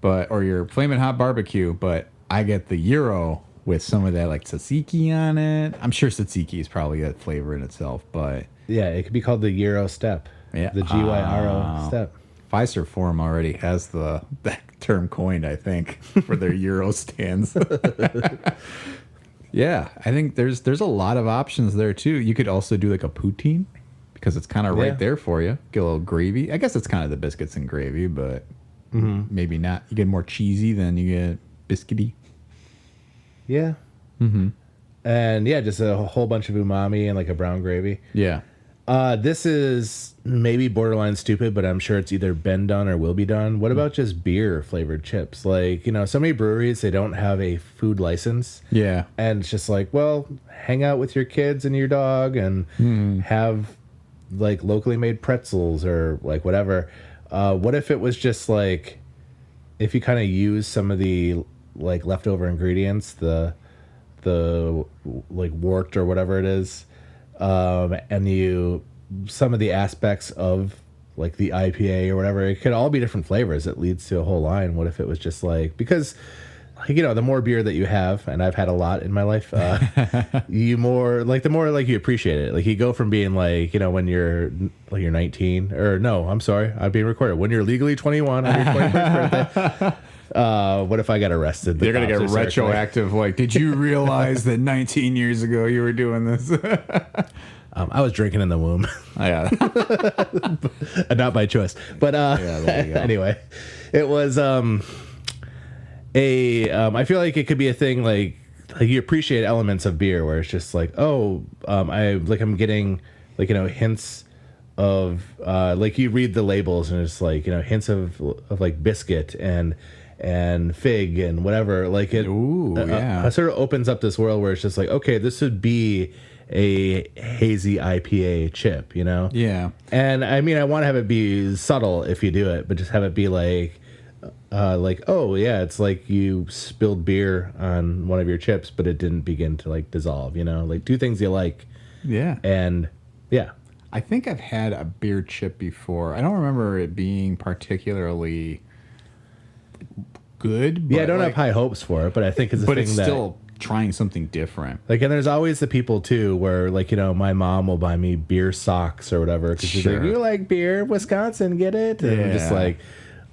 Speaker 2: or your flaming hot barbecue, but I get the Euro with some of that like tzatziki on it. I'm sure tzatziki is probably a flavor in itself, but...
Speaker 4: Yeah, it could be called the Euro step.
Speaker 2: Yeah.
Speaker 4: The GYRO step.
Speaker 2: Pfizer Forum already has that term coined, I think, for their Euro stands. Yeah, I think there's a lot of options there too. You could also do like a poutine because it's kind of right there for you. Get a little gravy. I guess it's kind of the biscuits and gravy, but maybe not. You get more cheesy than you get biscuity.
Speaker 4: Yeah. Mm-hmm. And yeah, just a whole bunch of umami and like a brown gravy.
Speaker 2: Yeah.
Speaker 4: This is maybe borderline stupid, but I'm sure it's either been done or will be done. What about just beer flavored chips? Like, so many breweries, they don't have a food license.
Speaker 2: Yeah.
Speaker 4: And it's just like, well, hang out with your kids and your dog and have like locally made pretzels or like whatever. What if it was just like, if you kind of use some of the like leftover ingredients, the like wort or whatever it is, and some of the aspects of like the IPA or whatever. It could all be different flavors. It leads to a whole line. What if it was just like, because like, the more beer that you have, and I've had a lot in my life, the more like you appreciate it. Like you go from being like, when you're 19, or no, I'm sorry, I'm being recorded. When you're legally 21 on your 21st birthday. What if I got arrested?
Speaker 2: They're going to get retroactive. Like, did you realize that 19 years ago you were doing this?
Speaker 4: I was drinking in the womb.
Speaker 2: Yeah.
Speaker 4: Not by choice. But
Speaker 2: there you go.
Speaker 4: Anyway, it was I feel like it could be a thing like you appreciate elements of beer where it's just like, I'm getting like, hints of like you read the labels and it's like, hints of like biscuit and fig and whatever, like it sort of opens up this world where it's just like, okay, this would be a hazy IPA chip,
Speaker 2: Yeah.
Speaker 4: And I mean, I want to have it be subtle if you do it, but just have it be like oh yeah, it's like you spilled beer on one of your chips but it didn't begin to like dissolve, like do things you like.
Speaker 2: Yeah.
Speaker 4: And yeah,
Speaker 2: I think I've had a beer chip before. I don't remember it being particularly good. But
Speaker 4: I don't have high hopes for it, but I think it's a
Speaker 2: but
Speaker 4: thing
Speaker 2: it's
Speaker 4: that
Speaker 2: still trying something different.
Speaker 4: like, and there's always the people too where like, my mom will buy me beer socks or whatever because she's like, you like beer, Wisconsin, get it? And I'm just like,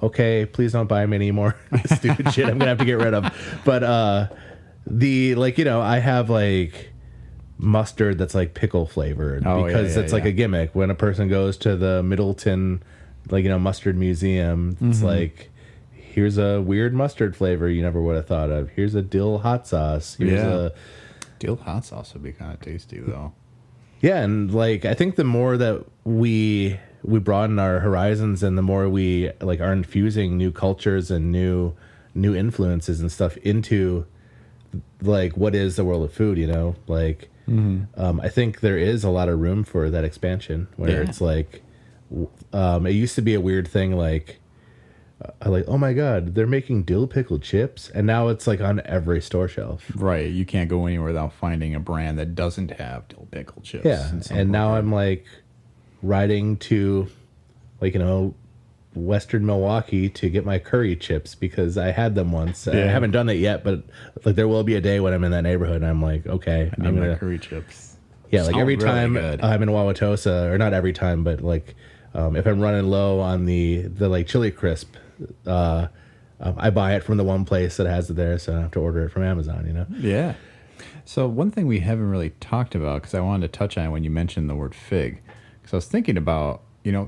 Speaker 4: okay, please don't buy me any more stupid shit I'm gonna have to get rid of. But I have like mustard that's like pickle flavored because it's like a gimmick. When a person goes to the Middleton mustard museum, it's like, here's a weird mustard flavor you never would have thought of. Here's a dill hot sauce. Here's a
Speaker 2: dill hot sauce would be kind of tasty though.
Speaker 4: Yeah, and like I think the more that we broaden our horizons and the more we like are infusing new cultures and new influences and stuff into like what is the world of food, like I think there is a lot of room for that expansion where it's like it used to be a weird thing like oh my god, they're making dill pickled chips, and now it's like on every store shelf.
Speaker 2: Right, you can't go anywhere without finding a brand that doesn't have dill pickled chips.
Speaker 4: Yeah, and now I'm like riding to like Western Milwaukee to get my curry chips because I had them once. I haven't done it yet, but like there will be a day when I'm in that neighborhood and I'm like, okay,
Speaker 2: I'm gonna curry chips.
Speaker 4: Yeah, like every time
Speaker 2: good.
Speaker 4: I'm in Wauwatosa, or not every time, but like if I'm running low on the like chili crisp, I buy it from the one place that has it there, so I don't have to order it from Amazon.
Speaker 2: Yeah. So one thing we haven't really talked about, because I wanted to touch on it when you mentioned the word fig, because I was thinking about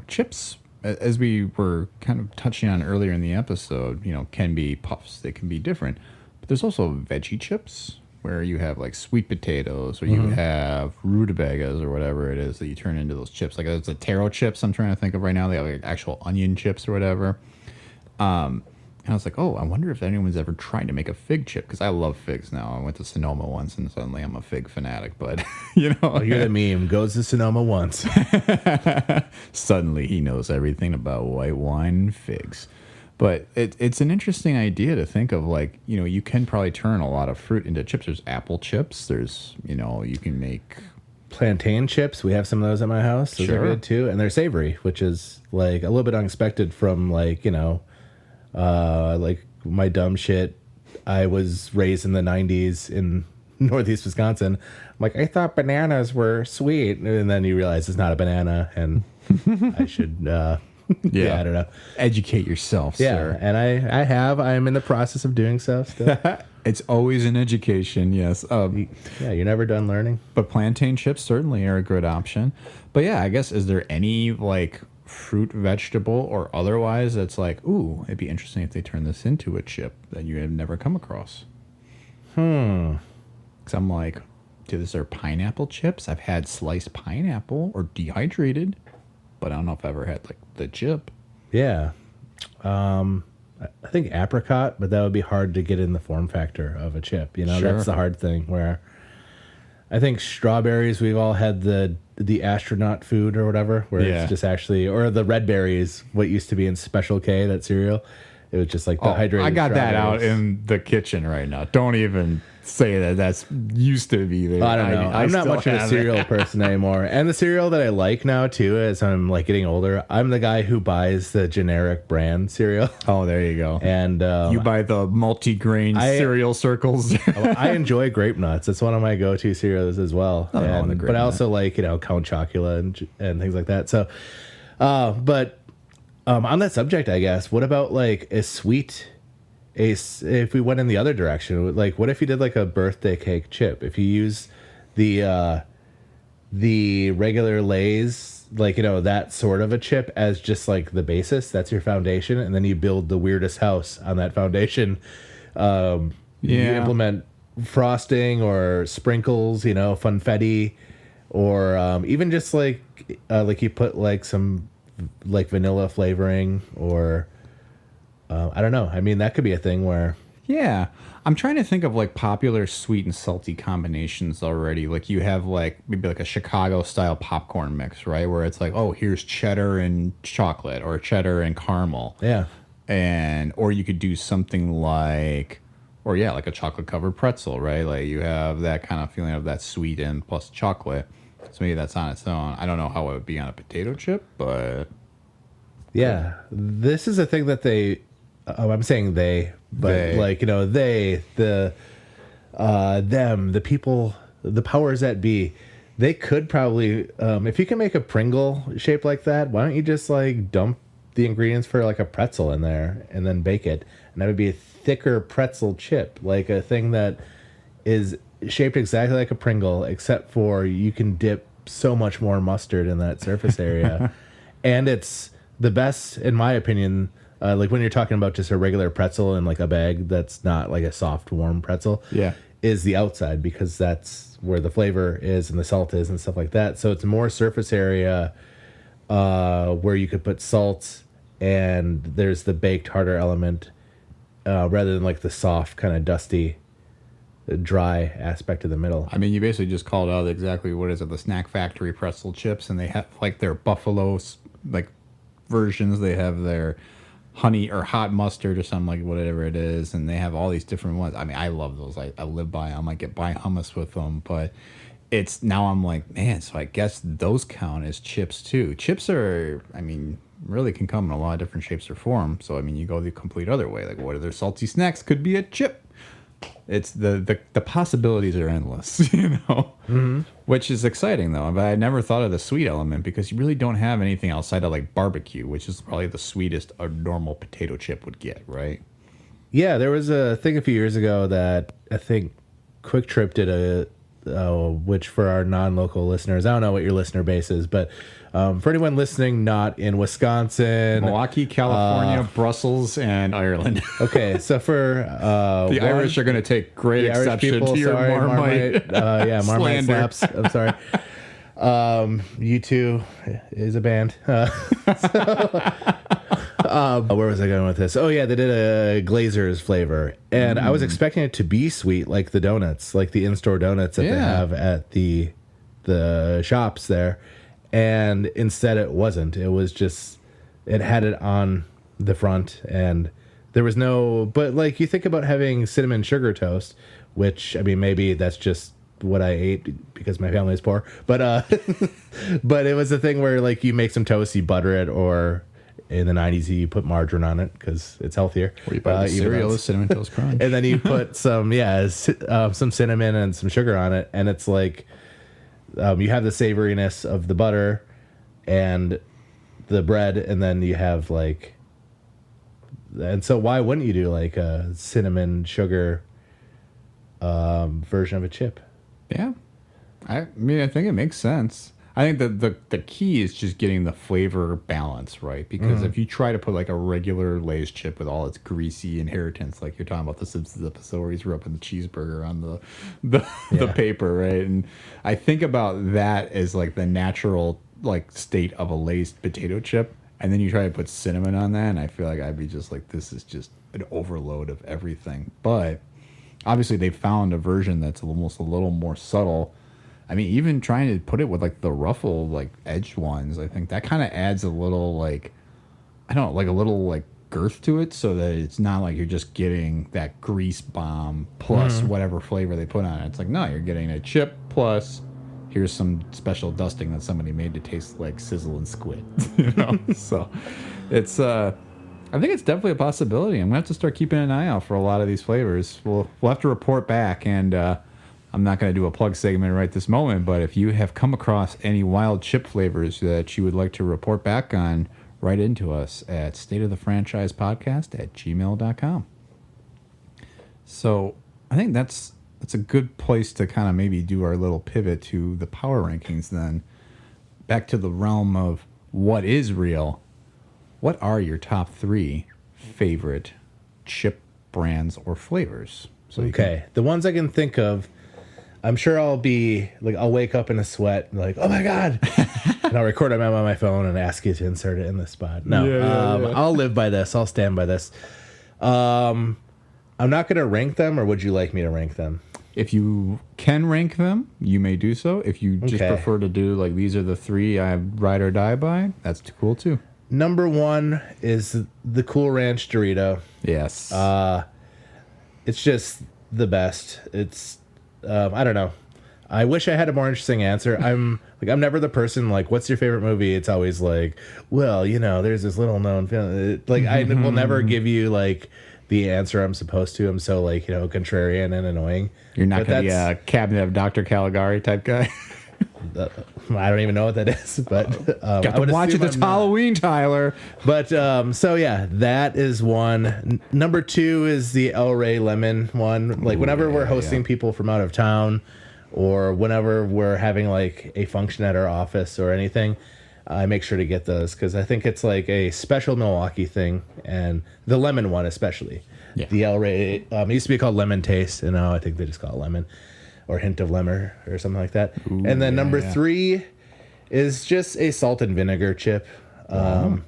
Speaker 2: chips, as we were kind of touching on earlier in the episode, can be puffs. They can be different, but there's also veggie chips where you have like sweet potatoes, or you have rutabagas or whatever it is that you turn into those chips. Like it's the taro chips I'm trying to think of right now. They have like actual onion chips or whatever. And I was like, oh, I wonder if anyone's ever tried to make a fig chip, because I love figs now. I went to Sonoma once and suddenly I'm a fig fanatic, but
Speaker 4: you're the meme, goes to Sonoma once.
Speaker 2: Suddenly he knows everything about white wine and figs. But it's an interesting idea to think of, like, you can probably turn a lot of fruit into chips. There's apple chips. There's, you can make
Speaker 4: plantain chips. We have some of those at my house. Those are good too. And they're savory, which is like a little bit unexpected from like, like my dumb shit. I was raised in the 90s in Northeast Wisconsin. I'm like, I thought bananas were sweet. And then you realize it's not a banana and I should... yeah, I don't know.
Speaker 2: Educate yourself, sir.
Speaker 4: And I'm in the process of doing so still.
Speaker 2: It's always an education, yes.
Speaker 4: You're never done learning.
Speaker 2: But plantain chips certainly are a good option. But yeah, I guess, is there any like fruit, vegetable, or otherwise that's like, ooh, it'd be interesting if they turn this into a chip that you have never come across? Because I'm like, dude, is there pineapple chips? I've had sliced pineapple or dehydrated, but I don't know if I've ever had like the chip.
Speaker 4: Yeah. I think apricot, but that would be hard to get in the form factor of a chip. That's the hard thing, where I think strawberries, we've all had the astronaut food or whatever, where it's just actually, or the red berries, what used to be in Special K, that cereal. It was just like the hydrated.
Speaker 2: I got that out
Speaker 4: strawberries.
Speaker 2: in the kitchen right now. Don't even say that. That's used to be there.
Speaker 4: I don't know. I'm not
Speaker 2: still
Speaker 4: much of a
Speaker 2: have
Speaker 4: cereal
Speaker 2: it.
Speaker 4: person anymore. And the cereal that I like now too, as I'm like getting older, I'm the guy who buys the generic brand cereal.
Speaker 2: Oh, there you go.
Speaker 4: And
Speaker 2: You buy the multi-grain cereal circles.
Speaker 4: I enjoy grape nuts. It's one of my go-to cereals as well.
Speaker 2: Nothing wrong with a grape
Speaker 4: But I
Speaker 2: nut.
Speaker 4: also like, Count Chocula and things like that. So, but on that subject, I guess, what about like if we went in the other direction, like what if you did like a birthday cake chip? If you use the regular Lay's, like, that sort of a chip as just like the basis, that's your foundation, and then you build the weirdest house on that foundation. You implement frosting or sprinkles, funfetti, or even just like you put like some like vanilla flavoring, or I don't know. I mean, that could be a thing where
Speaker 2: Yeah. I'm trying to think of like popular sweet and salty combinations already. Like you have like maybe like a Chicago style popcorn mix, right? Where it's like, oh, here's cheddar and chocolate or cheddar and caramel.
Speaker 4: yeah.
Speaker 2: Or you could do something like like a chocolate covered pretzel, right? Like you have that kind of feeling of that sweet and plus chocolate. So maybe that's on its own. I don't know how it would be on a potato chip, but
Speaker 4: Yeah, this is a thing that I'm saying they, but
Speaker 2: They.
Speaker 4: like, them, the people, the powers that be, they could probably, if you can make a Pringle shape like that, why don't you just like dump the ingredients for like a pretzel in there and then bake it? And that would be a thicker pretzel chip, like a thing that is shaped exactly like a Pringle, except for you can dip so much more mustard in that surface area. And it's the best, in my opinion, like when you're talking about just a regular pretzel in like a bag that's not like a soft, warm pretzel,
Speaker 2: Yeah.
Speaker 4: is the outside, because that's where the flavor is and the salt is and stuff like that. So it's more surface area where you could put salt, and there's the baked harder element rather than like the soft, kind of dusty, dry aspect of the middle.
Speaker 2: I mean, you basically just called out exactly what is it, the Snack Factory pretzel chips, and they have like their buffalo like versions. They have their honey or hot mustard or something, like whatever it is, and they have all these different ones. I mean, I love those. I live by them. I get by hummus with them, but it's now I'm like, man, so I guess those count as chips too. Chips are, I mean, really can come in a lot of different shapes or form. So I mean, you go the complete other way. Like, what other salty snacks could be a chip? It's the possibilities are endless,
Speaker 4: Mm-hmm.
Speaker 2: Which is exciting though. But I never thought of the sweet element, because you really don't have anything outside of like barbecue, which is probably the sweetest a normal potato chip would get, right?
Speaker 4: Yeah, there was a thing a few years ago that I think Quick Trip did which for our non-local listeners, I don't know what your listener base is, but for anyone listening not in Wisconsin,
Speaker 2: Milwaukee, California, Brussels, and Ireland.
Speaker 4: okay, so for
Speaker 2: The Irish are going to take great
Speaker 4: the Irish
Speaker 2: exception
Speaker 4: people,
Speaker 2: to your
Speaker 4: sorry,
Speaker 2: Marmite.
Speaker 4: Marmite
Speaker 2: slander.
Speaker 4: slaps. I'm sorry. U2 is a band. Where was I going with this? Oh yeah, they did a Glazer's flavor, and I was expecting it to be sweet, like the donuts, like the in-store donuts that they
Speaker 2: Yeah.
Speaker 4: have at the shops there, and instead it wasn't. It was just, it had it on the front, and there was no. But like, you think about having cinnamon sugar toast, which, I mean, maybe that's just what I ate because my family is poor, but but it was a thing where like you make some toast, you butter it, or in the 90s you put margarine on it because it's healthier.
Speaker 2: Or you buy the
Speaker 4: even
Speaker 2: cereal,
Speaker 4: though
Speaker 2: the Cinnamon Toast Crunch.
Speaker 4: and then you put some some cinnamon and some sugar on it, and it's like you have the savoriness of the butter and the bread, and then you have like, and so why wouldn't you do like a cinnamon sugar version of a chip?
Speaker 2: Yeah. I mean, I think it makes sense. I think that the key is just getting the flavor balance right, because if you try to put like a regular Lay's chip with all its greasy inheritance, like you're talking about the Simpsons episode where he's rubbing the cheeseburger on the paper, right? And I think about that as like the natural like state of a Lay's potato chip, and then you try to put cinnamon on that, and I feel like I'd be just like, this is just an overload of everything. But obviously they found a version that's almost a little more subtle. I mean, even trying to put it with like the ruffle, like edged ones, I think that kind of adds a little like, I don't know, like a little like girth to it so that it's not like you're just getting that grease bomb plus whatever flavor they put on it. It's like, no, you're getting a chip plus here's some special dusting that somebody made to taste like sizzle and squid. So it's I think it's definitely a possibility. I'm gonna have to start keeping an eye out for a lot of these flavors. We'll have to report back, and I'm not going to do a plug segment right this moment, but if you have come across any wild chip flavors that you would like to report back on, write into us at stateofthefranchisepodcast@gmail.com. So I think that's a good place to kind of maybe do our little pivot to the power rankings then. Back to the realm of what is real. What are your top 3 favorite chip brands or flavors? So
Speaker 4: the ones I can think of, I'm sure I'll wake up in a sweat and like, oh my God. And I'll record them on my phone and ask you to insert it in the spot. No, I'll live by this. I'll stand by this. I'm not going to rank them, or would you like me to rank them?
Speaker 2: If you can rank them, you may do so. If you just prefer to do like, these are the 3 I ride or die by, that's cool too.
Speaker 4: Number 1 is the Cool Ranch Dorito.
Speaker 2: Yes.
Speaker 4: It's just the best. It's I don't know. I wish I had a more interesting answer. I'm never the person like, what's your favorite movie? It's always like, well, there's this little known film. Like, I will never give you like the answer I'm supposed to. I'm so like, contrarian and annoying.
Speaker 2: You're not going to be a Cabinet of Dr. Caligari type guy.
Speaker 4: I don't even know what that is, but
Speaker 2: got to watch it this Halloween, Tyler.
Speaker 4: But so yeah, that is one. Number 2 is the El Rey Lemon one. Like, whenever we're hosting people from out of town, or whenever we're having like a function at our office or anything, I make sure to get those because I think it's like a special Milwaukee thing, and the lemon one especially.
Speaker 2: Yeah.
Speaker 4: The El Rey it used to be called Lemon Taste, and now I think they just call it lemon. Or hint of lemon or something like that.
Speaker 2: Ooh,
Speaker 4: and then number 3 is just a salt and vinegar chip.
Speaker 2: But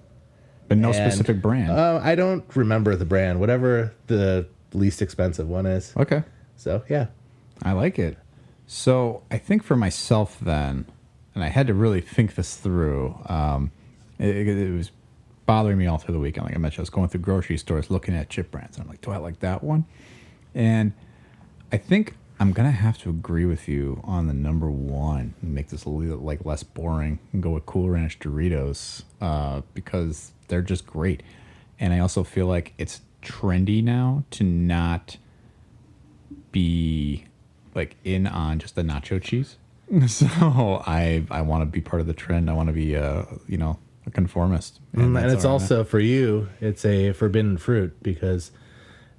Speaker 2: no specific brand.
Speaker 4: I don't remember the brand. Whatever the least expensive one is.
Speaker 2: Okay.
Speaker 4: So, yeah.
Speaker 2: I like it. So I think for myself then, and I had to really think this through, it was bothering me all through the weekend. Like I mentioned, I was going through grocery stores looking at chip brands. And I'm like, do I like that one? And I think I'm going to have to agree with you on the number 1 and make this a little like less boring and go with Cool Ranch Doritos because they're just great. And I also feel like it's trendy now to not be like in on just the nacho cheese. So I want to be part of the trend. I want to be a conformist.
Speaker 4: And it's also for you, it's a forbidden fruit because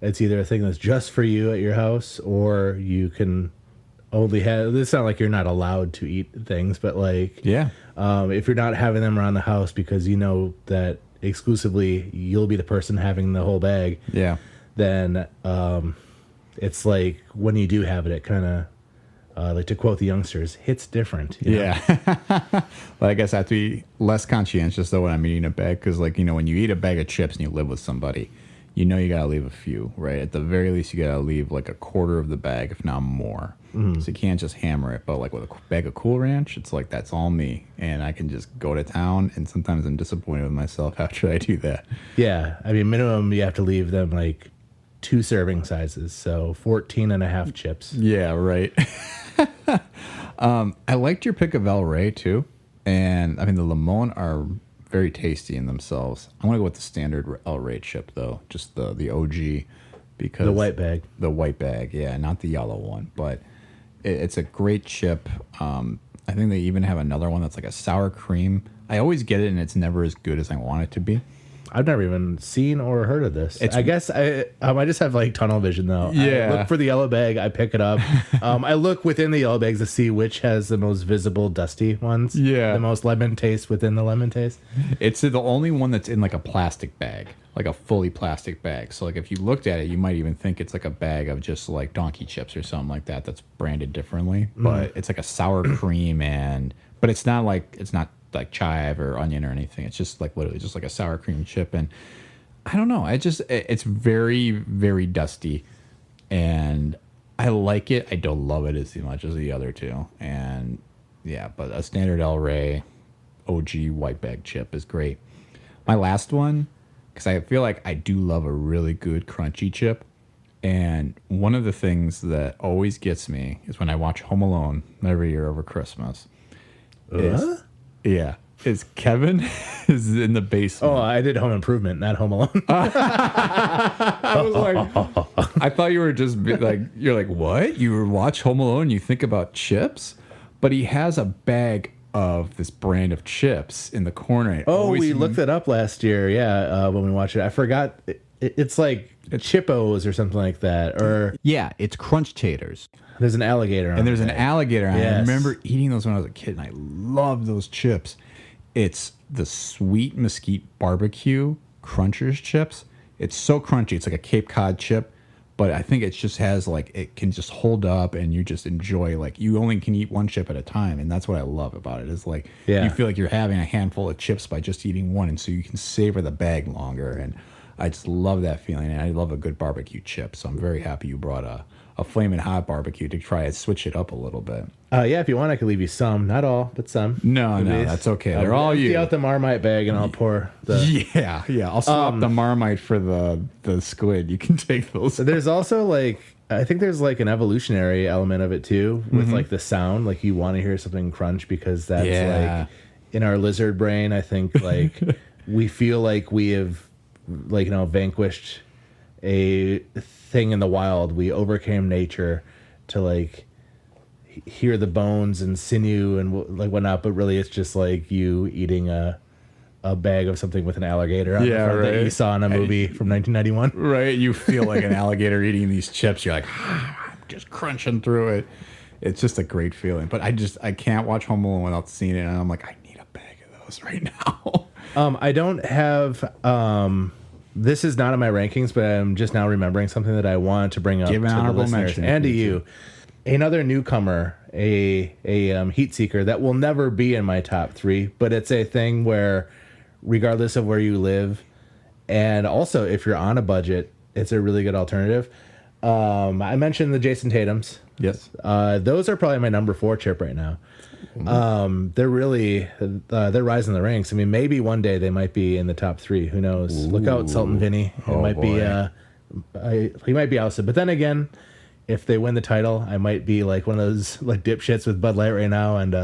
Speaker 4: it's either a thing that's just for you at your house, or you can only have. It's not like you're not allowed to eat things, but like, if you're not having them around the house because you know that exclusively you'll be the person having the whole bag, then it's like when you do have it, it kind of, like to quote the youngsters, hits different. You know?
Speaker 2: Well, I guess I have to be less conscientious though when I'm eating a bag because, like, when you eat a bag of chips and you live with somebody. You gotta leave a few, right? At the very least, you gotta leave like a quarter of the bag, if not more. So you can't just hammer it. But like with a bag of Cool Ranch, it's like that's all me, and I can just go to town. And sometimes I'm disappointed with myself after I do that.
Speaker 4: Yeah, I mean, minimum you have to leave them like 2 serving sizes, so 14 and a half chips.
Speaker 2: Yeah, right. I liked your pick of El Rey too, and I mean the Limon are very tasty in themselves. I'm gonna go with the standard El Rey chip though, just the OG, because
Speaker 4: the white bag.
Speaker 2: The white bag, yeah, not the yellow one, but it's a great chip. I think they even have another one that's like a sour cream. I always get it, and it's never as good as I want it to be.
Speaker 4: I've never even seen or heard of this. I guess I just have like tunnel vision though.
Speaker 2: Yeah.
Speaker 4: I look for the yellow bag. I pick it up. I look within the yellow bags to see which has the most visible dusty ones.
Speaker 2: Yeah.
Speaker 4: The most lemon taste within the lemon taste.
Speaker 2: It's the only one that's in like a plastic bag, like a fully plastic bag. So like if you looked at it, you might even think it's like a bag of just like donkey chips or something like that that's branded differently. But it's like a sour cream but it's not like like chive or onion or anything. It's just like literally just like a sour cream chip, and I don't know, it's very, very dusty, and I like it. I don't love it as much as the other two, and yeah, but a standard El Rey OG white bag chip is great. My last one because I feel like I do love a really good crunchy chip. And one of the things that always gets me is when I watch Home Alone every year over Christmas. Is Kevin is in the basement.
Speaker 4: Oh, I did Home Improvement, not Home Alone.
Speaker 2: I was like, I thought you were just like, you're like, what? You watch Home Alone, you think about chips? But he has a bag of this brand of chips in the corner.
Speaker 4: We looked it up last year. Yeah, when we watched it, I forgot. It's like Chippos or something like that. Or
Speaker 2: yeah, it's Crunch Taters.
Speaker 4: There's an alligator on it.
Speaker 2: And there's an alligator on it. I
Speaker 4: Yes.
Speaker 2: remember eating those when I was a kid, and I loved those chips. It's the sweet mesquite barbecue Crunchers chips. It's so crunchy. It's like a Cape Cod chip, but I think it just has like, it can just hold up and you just enjoy, like, you only can eat one chip at a time. And that's what I love about it is like, you feel like you're having a handful of chips by just eating one. And so you can savor the bag longer. And I just love that feeling. And I love a good barbecue chip. So I'm very happy you brought a flaming hot barbecue to try and switch it up a little bit.
Speaker 4: Yeah, if you want, I could leave you some. Not all, but some.
Speaker 2: No, that's okay. They're all you.
Speaker 4: Empty out the Marmite bag and I'll pour the...
Speaker 2: Yeah. I'll swap the Marmite for the squid. You can take those.
Speaker 4: There's also like, I think there's like an evolutionary element of it too, with like the sound. Like you want to hear something crunch because that's like in our lizard brain. I think like we feel like we have like, vanquished a thing in the wild. We overcame nature to like hear the bones and sinew and like whatnot, but really it's just like you eating a bag of something with an alligator on the front that you saw in a movie from 1991.
Speaker 2: Right, you feel like an alligator eating these chips. You're like, I'm just crunching through it. It's just a great feeling. But I can't watch Home Alone without seeing it, and I'm like, I need a bag of those right now.
Speaker 4: I don't have this is not in my rankings, but I'm just now remembering something that I wanted to bring up
Speaker 2: Give an
Speaker 4: to the
Speaker 2: honorable
Speaker 4: listeners
Speaker 2: mention,
Speaker 4: and to
Speaker 2: please.
Speaker 4: you. Another newcomer, a heat seeker that will never be in my top 3, but it's a thing where regardless of where you live, and also if you're on a budget, it's a really good alternative. I mentioned the Jason Tatums.
Speaker 2: Yes.
Speaker 4: Those are probably my number 4 chip right now. They're really they're rising the ranks. I mean, maybe one day they might be in the top 3. Who knows? Look out, Sultan Vinny. It might
Speaker 2: boy.
Speaker 4: be he might be ousted. But then again, if they win the title, I might be like one of those like dipshits with Bud Light right now, and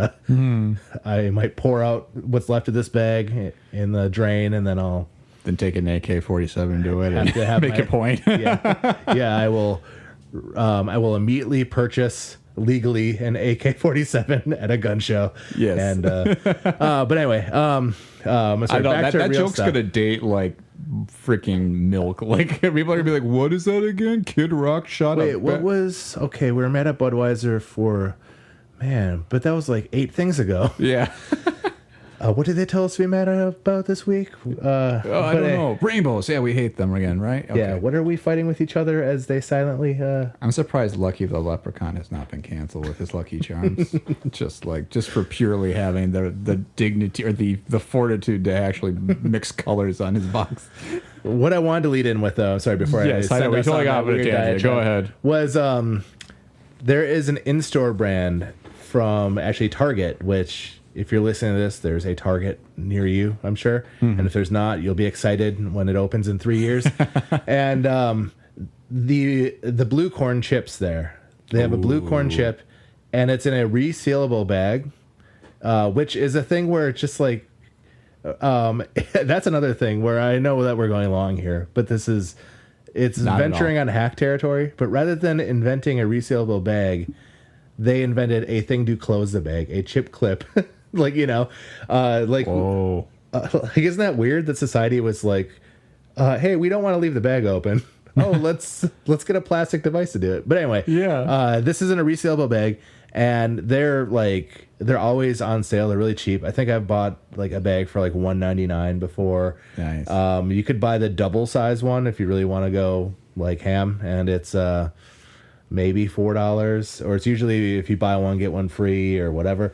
Speaker 4: I might pour out what's left of this bag in the drain, and then I'll
Speaker 2: Then take an AK-47 and do it
Speaker 4: have to have
Speaker 2: make a point.
Speaker 4: I will immediately purchase legally an AK-47 at a gun show.
Speaker 2: Yes.
Speaker 4: And but anyway,
Speaker 2: I know
Speaker 4: back to
Speaker 2: that
Speaker 4: real
Speaker 2: joke's
Speaker 4: stuff.
Speaker 2: gonna date like freaking milk. Like people are gonna be like, "What is that again?" Kid Rock shot
Speaker 4: Wait,
Speaker 2: up.
Speaker 4: what was okay? We were mad at Budweiser for but that was like 8 things ago.
Speaker 2: Yeah.
Speaker 4: What did they tell us to be mad about this week?
Speaker 2: I don't know. Rainbows. Yeah, we hate them again, right? Okay.
Speaker 4: Yeah, what are we fighting with each other as they silently?
Speaker 2: I'm surprised Lucky the Leprechaun has not been canceled with his Lucky Charms. just for purely having the dignity or the fortitude to actually mix colors on his box.
Speaker 4: What I wanted to lead in with, though, sorry, before
Speaker 2: Yes, I know,
Speaker 4: send
Speaker 2: we
Speaker 4: us
Speaker 2: totally
Speaker 4: on
Speaker 2: got
Speaker 4: that
Speaker 2: it,
Speaker 4: weird
Speaker 2: Tangent.
Speaker 4: diatribe,
Speaker 2: Go ahead.
Speaker 4: Was there is an in-store brand from actually Target, which if you're listening to this, there's a Target near you, I'm sure.
Speaker 2: Mm-hmm.
Speaker 4: And if there's not, you'll be excited when it opens in 3 years. And the blue corn chips there. They have a blue corn chip, and it's in a resealable bag, which is a thing where it's just like, that's another thing where I know that we're going along here, but it's
Speaker 2: Not at
Speaker 4: venturing on hack territory. But rather than inventing a resealable bag, they invented a thing to close the bag, a chip clip. Like,
Speaker 2: Whoa.
Speaker 4: like, isn't that weird that society was like, hey, we don't want to leave the bag open. Oh, let's get a plastic device to do it. But anyway, this isn't a resealable bag, and they're always on sale. They're really cheap. I think I've bought like a bag for like $1.99 before.
Speaker 2: Nice.
Speaker 4: You could buy the double size one if you really want to go like ham, and it's maybe $4, or it's usually if you buy one get one free or whatever.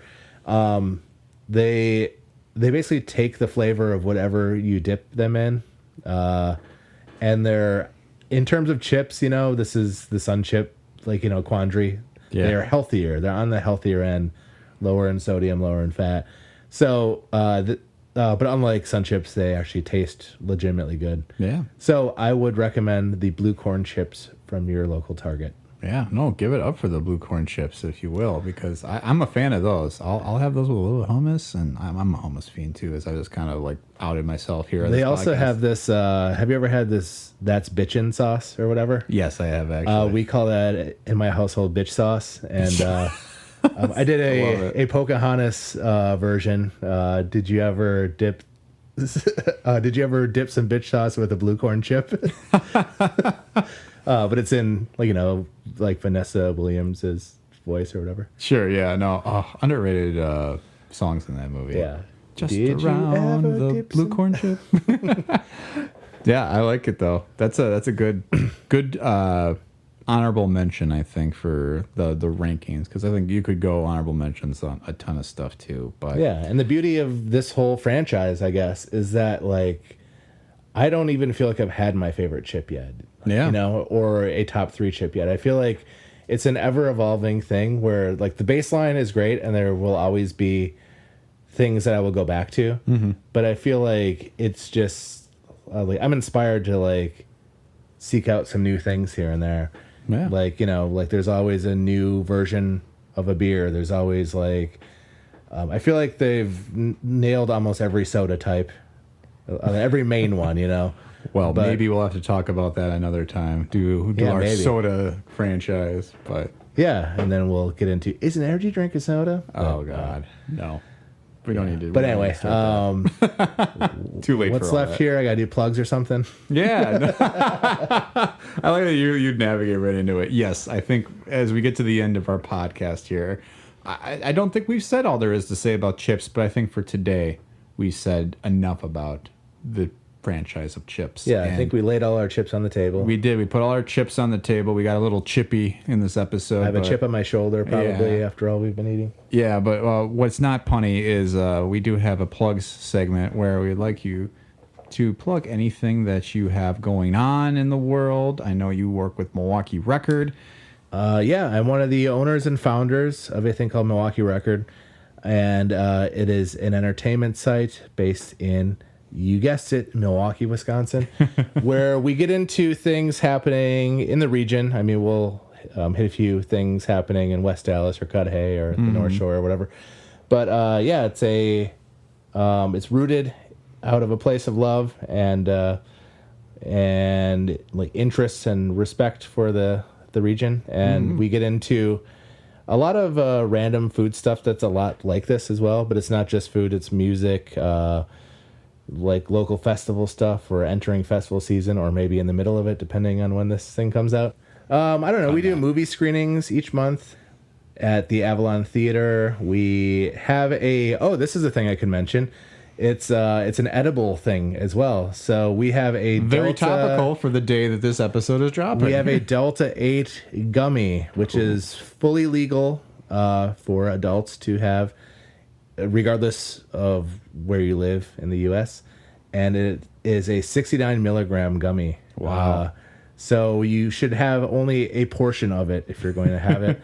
Speaker 4: They basically take the flavor of whatever you dip them in, and they're, in terms of chips, this is the Sun Chip, quandary.
Speaker 2: Yeah.
Speaker 4: They're healthier. They're on the healthier end, lower in sodium, lower in fat. So but unlike Sun Chips, they actually taste legitimately good.
Speaker 2: Yeah.
Speaker 4: So I would recommend the blue corn chips from your local Target.
Speaker 2: Yeah, no, give it up for the blue corn chips, if you will, because I'm a fan of those. I'll have those with a little hummus, and I'm a hummus fiend too, as I just kind of like outed myself here. On
Speaker 4: They
Speaker 2: this
Speaker 4: also
Speaker 2: podcast.
Speaker 4: have this. Have you ever had this? That's bitchin' sauce or whatever.
Speaker 2: Yes, I have actually.
Speaker 4: We call that in my household bitch sauce, and I did
Speaker 2: love
Speaker 4: a Pocahontas version. Did you ever dip? Did you ever dip some bitch sauce with a blue corn chip? But it's in like Vanessa Williams's voice or whatever.
Speaker 2: Sure, yeah, no, underrated songs in that movie.
Speaker 4: Yeah.
Speaker 2: Just
Speaker 4: Did you
Speaker 2: around
Speaker 4: ever
Speaker 2: the
Speaker 4: dip
Speaker 2: blue
Speaker 4: some-
Speaker 2: corn chip. Yeah, I like it though. That's a good honorable mention, I think, for the rankings, because I think you could go honorable mentions on a ton of stuff too. But
Speaker 4: Yeah, and the beauty of this whole franchise, I guess, is that like I don't even feel like I've had my favorite chip yet.
Speaker 2: Yeah.
Speaker 4: Or a top 3 chip yet. I feel like it's an ever evolving thing where like the baseline is great and there will always be things that I will go back to. Mm-hmm. But I feel like it's just like I'm inspired to like seek out some new things here and there.
Speaker 2: Yeah.
Speaker 4: Like, like there's always a new version of a beer. There's always like, I feel like they've nailed almost every soda type, every main one,
Speaker 2: well,
Speaker 4: but-
Speaker 2: maybe we'll have to talk about that another time. Do
Speaker 4: Yeah,
Speaker 2: our
Speaker 4: maybe.
Speaker 2: soda franchise, but
Speaker 4: Yeah. And then we'll get into, is an energy drink a soda?
Speaker 2: oh god, no, we don't need to.
Speaker 4: But
Speaker 2: we don't need
Speaker 4: anyway,
Speaker 2: to start that. Too late.
Speaker 4: what's
Speaker 2: for all
Speaker 4: left
Speaker 2: that.
Speaker 4: here? I got to do plugs or something.
Speaker 2: Yeah. I like that you navigate right into it. Yes, I think as we get to the end of our podcast here, I don't think we've said all there is to say about chips, but I think for today we said enough about the franchise of chips.
Speaker 4: Yeah. I
Speaker 2: And
Speaker 4: think we laid all our chips on the table.
Speaker 2: we did. We put all our chips on the table. We got a little chippy in this episode.
Speaker 4: I have a
Speaker 2: but-
Speaker 4: chip on my shoulder probably
Speaker 2: Yeah.
Speaker 4: after all we've been eating.
Speaker 2: Yeah, but what's not punny is we do have a plugs segment where we'd like you to plug anything that you have going on in the world. I know you work with Milwaukee Record.
Speaker 4: Yeah, I'm one of the owners and founders of a thing called Milwaukee Record, and it is an entertainment site based in, you guessed it, Milwaukee, Wisconsin, where we get into things happening in the region. I mean, we'll hit a few things happening in West Dallas or Cudahy or the North Shore or whatever. But yeah, it's rooted out of a place of love and like interests and respect for the region, and we get into a lot of random food stuff that's a lot like this as well, but it's not just food, it's music, like local festival stuff. We're entering festival season or maybe in the middle of it depending on when this thing comes out. I don't know, we do movie screenings each month at the Avalon Theater. We have this is a thing I could mention. It's an edible thing as well. So we have a
Speaker 2: Very
Speaker 4: Delta,
Speaker 2: topical for the day that this episode is dropping.
Speaker 4: we have a Delta 8 gummy, which is fully legal for adults to have, regardless of where you live in the U.S. And it is a 69 milligram gummy.
Speaker 2: Wow.
Speaker 4: So you should have only a portion of it if you're going to have it,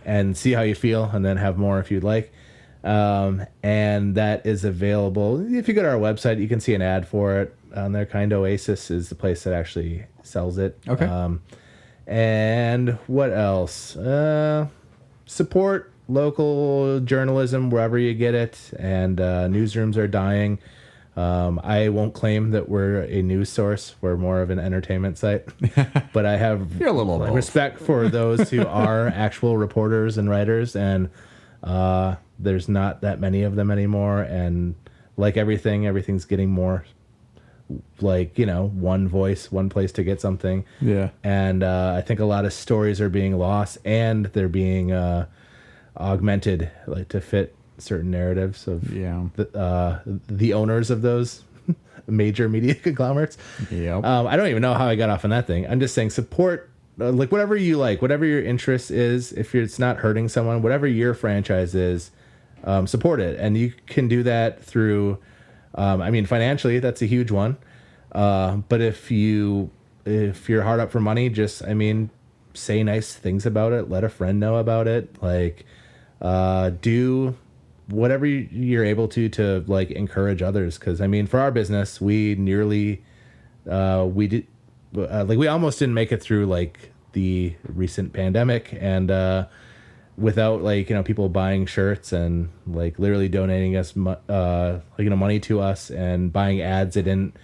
Speaker 4: and see how you feel, and then have more if you'd like. And that is available. If you go to our website, you can see an ad for it on there. Kind Oasis is the place that actually sells it.
Speaker 2: Okay.
Speaker 4: And what else? Support local journalism wherever you get it. And newsrooms are dying. I won't claim that we're a news source. We're more of an entertainment site. But I have
Speaker 2: You're a little both.
Speaker 4: respect for those who are actual reporters and writers. And there's not that many of them anymore. And like everything's getting more like, one voice, one place to get something.
Speaker 2: Yeah.
Speaker 4: And I think a lot of stories are being lost, and they're being augmented like to fit certain narratives of
Speaker 2: Yeah.
Speaker 4: the owners of those major media conglomerates.
Speaker 2: Yep.
Speaker 4: I don't even know how I got off on that thing. I'm just saying support, like whatever you like, whatever your interest is. If it's not hurting someone, whatever your franchise is, support it. And you can do that through, financially, that's a huge one. But if you're hard up for money, just, say nice things about it. Let a friend know about it. Like, do whatever you're able to like encourage others. Because I mean, for our business, we nearly we almost didn't make it through like the recent pandemic, and without like people buying shirts and like literally donating us money to us and buying ads they didn't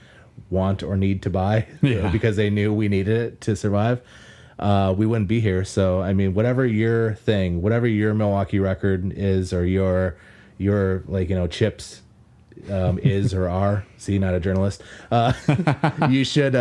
Speaker 4: want or need to buy because they knew we needed it to survive, we wouldn't be here. So I mean, whatever your thing, whatever your Milwaukee record is, or your like chips is or are, see, not a journalist, you should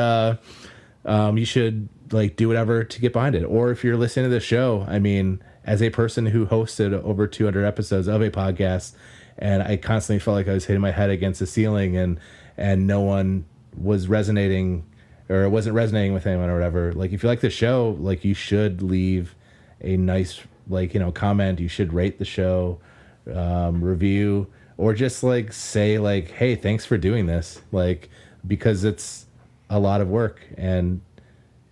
Speaker 4: like do whatever to get behind it. Or if you're listening to the show, I mean, as a person who hosted over 200 episodes of a podcast, and I constantly felt like I was hitting my head against the ceiling, and no one was resonating, or it wasn't resonating with anyone or whatever. Like, if you like the show, like, you should leave a nice, like, comment. You should rate the show, review, or just like say like, hey, thanks for doing this. Like, because it's a lot of work, and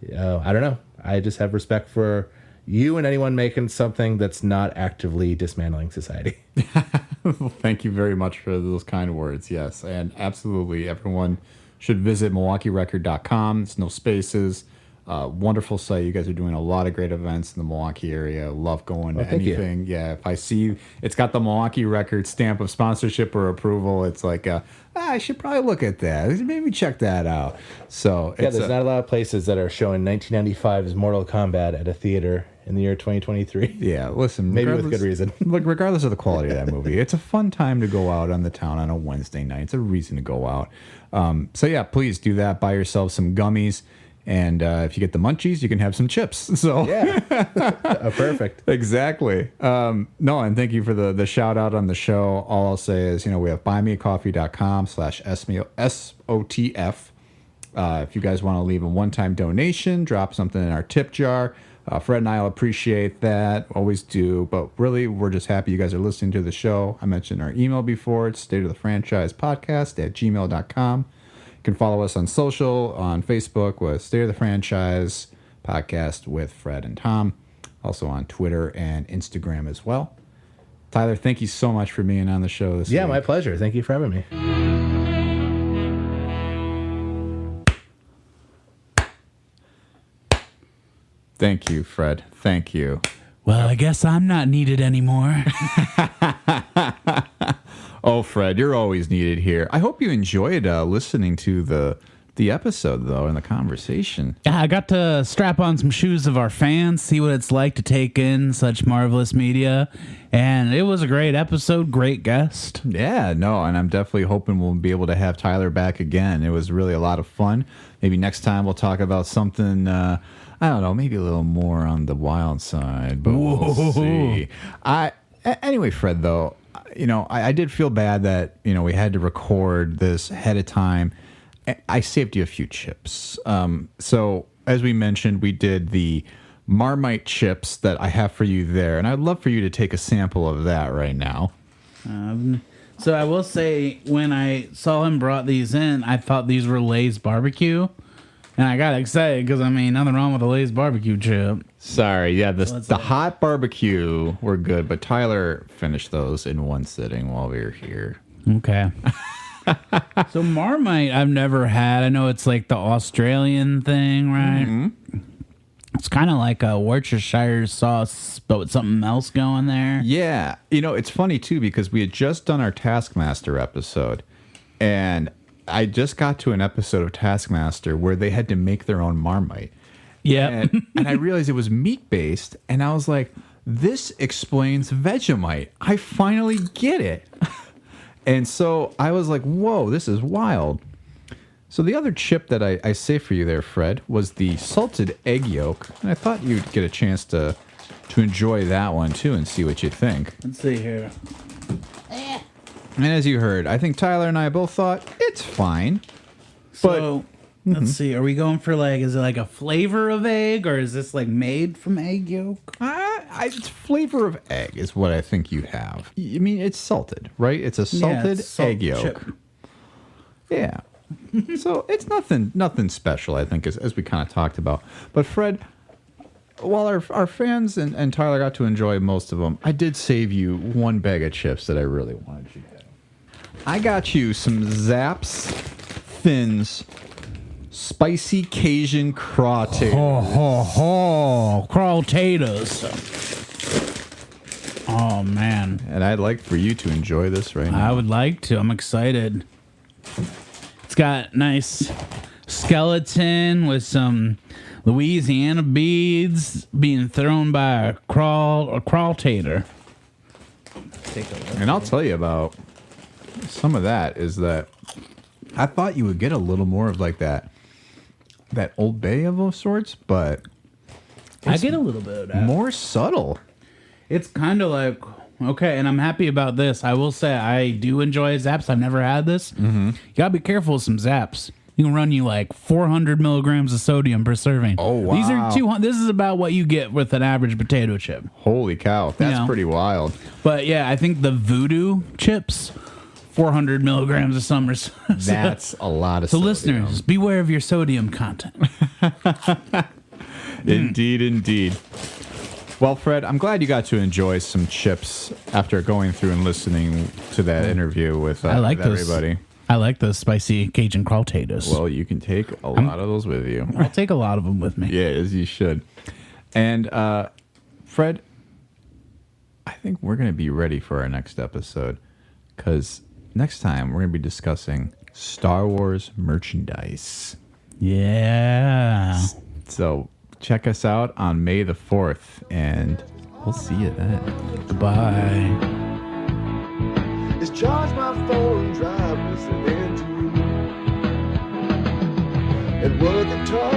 Speaker 4: I don't know. I just have respect for you and anyone making something that's not actively dismantling society.
Speaker 2: Well, thank you very much for those kind words. Yes, and absolutely, everyone should visit MilwaukeeRecord.com. It's no spaces. Wonderful site. You guys are doing a lot of great events in the Milwaukee area. Love going to anything. Yeah, if I see it's got the Milwaukee Record stamp of sponsorship or approval, it's like, I should probably look at that. Maybe check that out. So
Speaker 4: yeah, there's not a lot of places that are showing 1995's Mortal Kombat at a theater in the year 2023.
Speaker 2: Yeah, listen,
Speaker 4: maybe with good reason.
Speaker 2: Look, regardless of the quality of that movie, it's a fun time to go out on the town on a Wednesday night. It's a reason to go out. So yeah, please do that. Buy yourself some gummies. And if you get the munchies, you can have some chips. So
Speaker 4: yeah, perfect.
Speaker 2: Exactly. No, and thank you for the shout out on the show. All I'll say is, we have buymeacoffee.com/SOTF. If you guys want to leave a one-time donation, drop something in our tip jar. Fred and I will appreciate that. Always do. But really, we're just happy you guys are listening to the show. I mentioned our email before. It's stateofthefranchisepodcast@gmail.com. You can follow us on social, on Facebook with State of the Franchise Podcast with Fred and Tom. Also on Twitter and Instagram as well. Tyler, thank you so much for being on the show this week.
Speaker 4: Yeah, my pleasure. Thank you for having me.
Speaker 2: Thank you, Fred. Thank you.
Speaker 3: Well, I guess I'm not needed anymore.
Speaker 2: Oh, Fred, you're always needed here. I hope you enjoyed listening to the episode, though, and the conversation.
Speaker 3: Yeah, I got to strap on some shoes of our fans, see what it's like to take in such marvelous media. And it was a great episode, great guest.
Speaker 2: Yeah, no, and I'm definitely hoping we'll be able to have Tyler back again. It was really a lot of fun. Maybe next time we'll talk about something, I don't know, maybe a little more on the wild side, but we'll see. Anyway, Fred, though, I did feel bad that, we had to record this ahead of time. I saved you a few chips. So, as we mentioned, we did the Marmite chips that I have for you there, and I'd love for you to take a sample of that right now.
Speaker 3: So I will say, when I saw him brought these in, I thought these were Lay's barbecue, and I got excited because, nothing wrong with a Lay's barbecue chip. Sorry,
Speaker 2: yeah, the hot barbecue were good, but Tyler finished those in one sitting while we were here.
Speaker 3: Okay. So Marmite I've never had. I know it's like the Australian thing, right? Mm-hmm. It's kind of like a Worcestershire sauce, but with something else going there.
Speaker 2: Yeah. It's funny, too, because we had just done our Taskmaster episode, and I just got to an episode of Taskmaster where they had to make their own Marmite.
Speaker 3: Yeah.
Speaker 2: And I realized it was meat-based, and I was like, this explains Vegemite. I finally get it. And so I was like, whoa, this is wild. So the other chip that I saved for you there, Fred, was the salted egg yolk. And I thought you'd get a chance to enjoy that one, too, and see what you think.
Speaker 3: Let's see here.
Speaker 2: And as you heard, I think Tyler and I both thought it's fine.
Speaker 3: So, let's see. Are we going for is it like a flavor of egg, or is this like made from egg yolk?
Speaker 2: It's flavor of egg is what I think you have. It's salted, right? It's a salted egg yolk.
Speaker 3: Chip.
Speaker 2: Yeah. So it's nothing special, I think, as we kind of talked about. But Fred, while our fans and Tyler got to enjoy most of them, I did save you one bag of chips that I really wanted you to get. I got you some Zapp's Thins Spicy Cajun Crawtators.
Speaker 3: Crawtators. Oh, man.
Speaker 2: And I'd like for you to enjoy this right now.
Speaker 3: I would like to. I'm excited. It's got nice skeleton with some Louisiana beads being thrown by a crawtator.
Speaker 2: And I'll tell you about some of that is that I thought you would get a little more of like that Old Bay of sorts, but
Speaker 3: I get a little bit of that.
Speaker 2: more subtle.
Speaker 3: It's kind of like, okay, and I'm happy about this. I will say I do enjoy Zaps. I've never had this. Mm-hmm. You got to be careful with some Zaps. You can run you like 400 milligrams of sodium per serving.
Speaker 2: Oh, wow.
Speaker 3: These are 200. This is about what you get with an average potato chip.
Speaker 2: Holy cow. That's
Speaker 3: know.
Speaker 2: pretty wild.
Speaker 3: But yeah, I think the Voodoo chips, 400 milligrams of summers.
Speaker 2: That's a lot of
Speaker 3: So
Speaker 2: sodium.
Speaker 3: listeners, beware of your sodium content.
Speaker 2: Indeed. Well, Fred, I'm glad you got to enjoy some chips after going through and listening to that interview with,
Speaker 3: I like
Speaker 2: with
Speaker 3: those.
Speaker 2: everybody.
Speaker 3: I like those spicy Cajun crawtators.
Speaker 2: Well, you can take a lot of those with you.
Speaker 3: I'll take a lot of them with me.
Speaker 2: Yeah, as you should. And Fred, I think we're going to be ready for our next episode because next time we're going to be discussing Star Wars merchandise.
Speaker 3: Yeah.
Speaker 2: So check us out on May the 4th, and we'll see you then.
Speaker 3: Goodbye.
Speaker 5: Just charge my phone, drive listening to you. And what the talk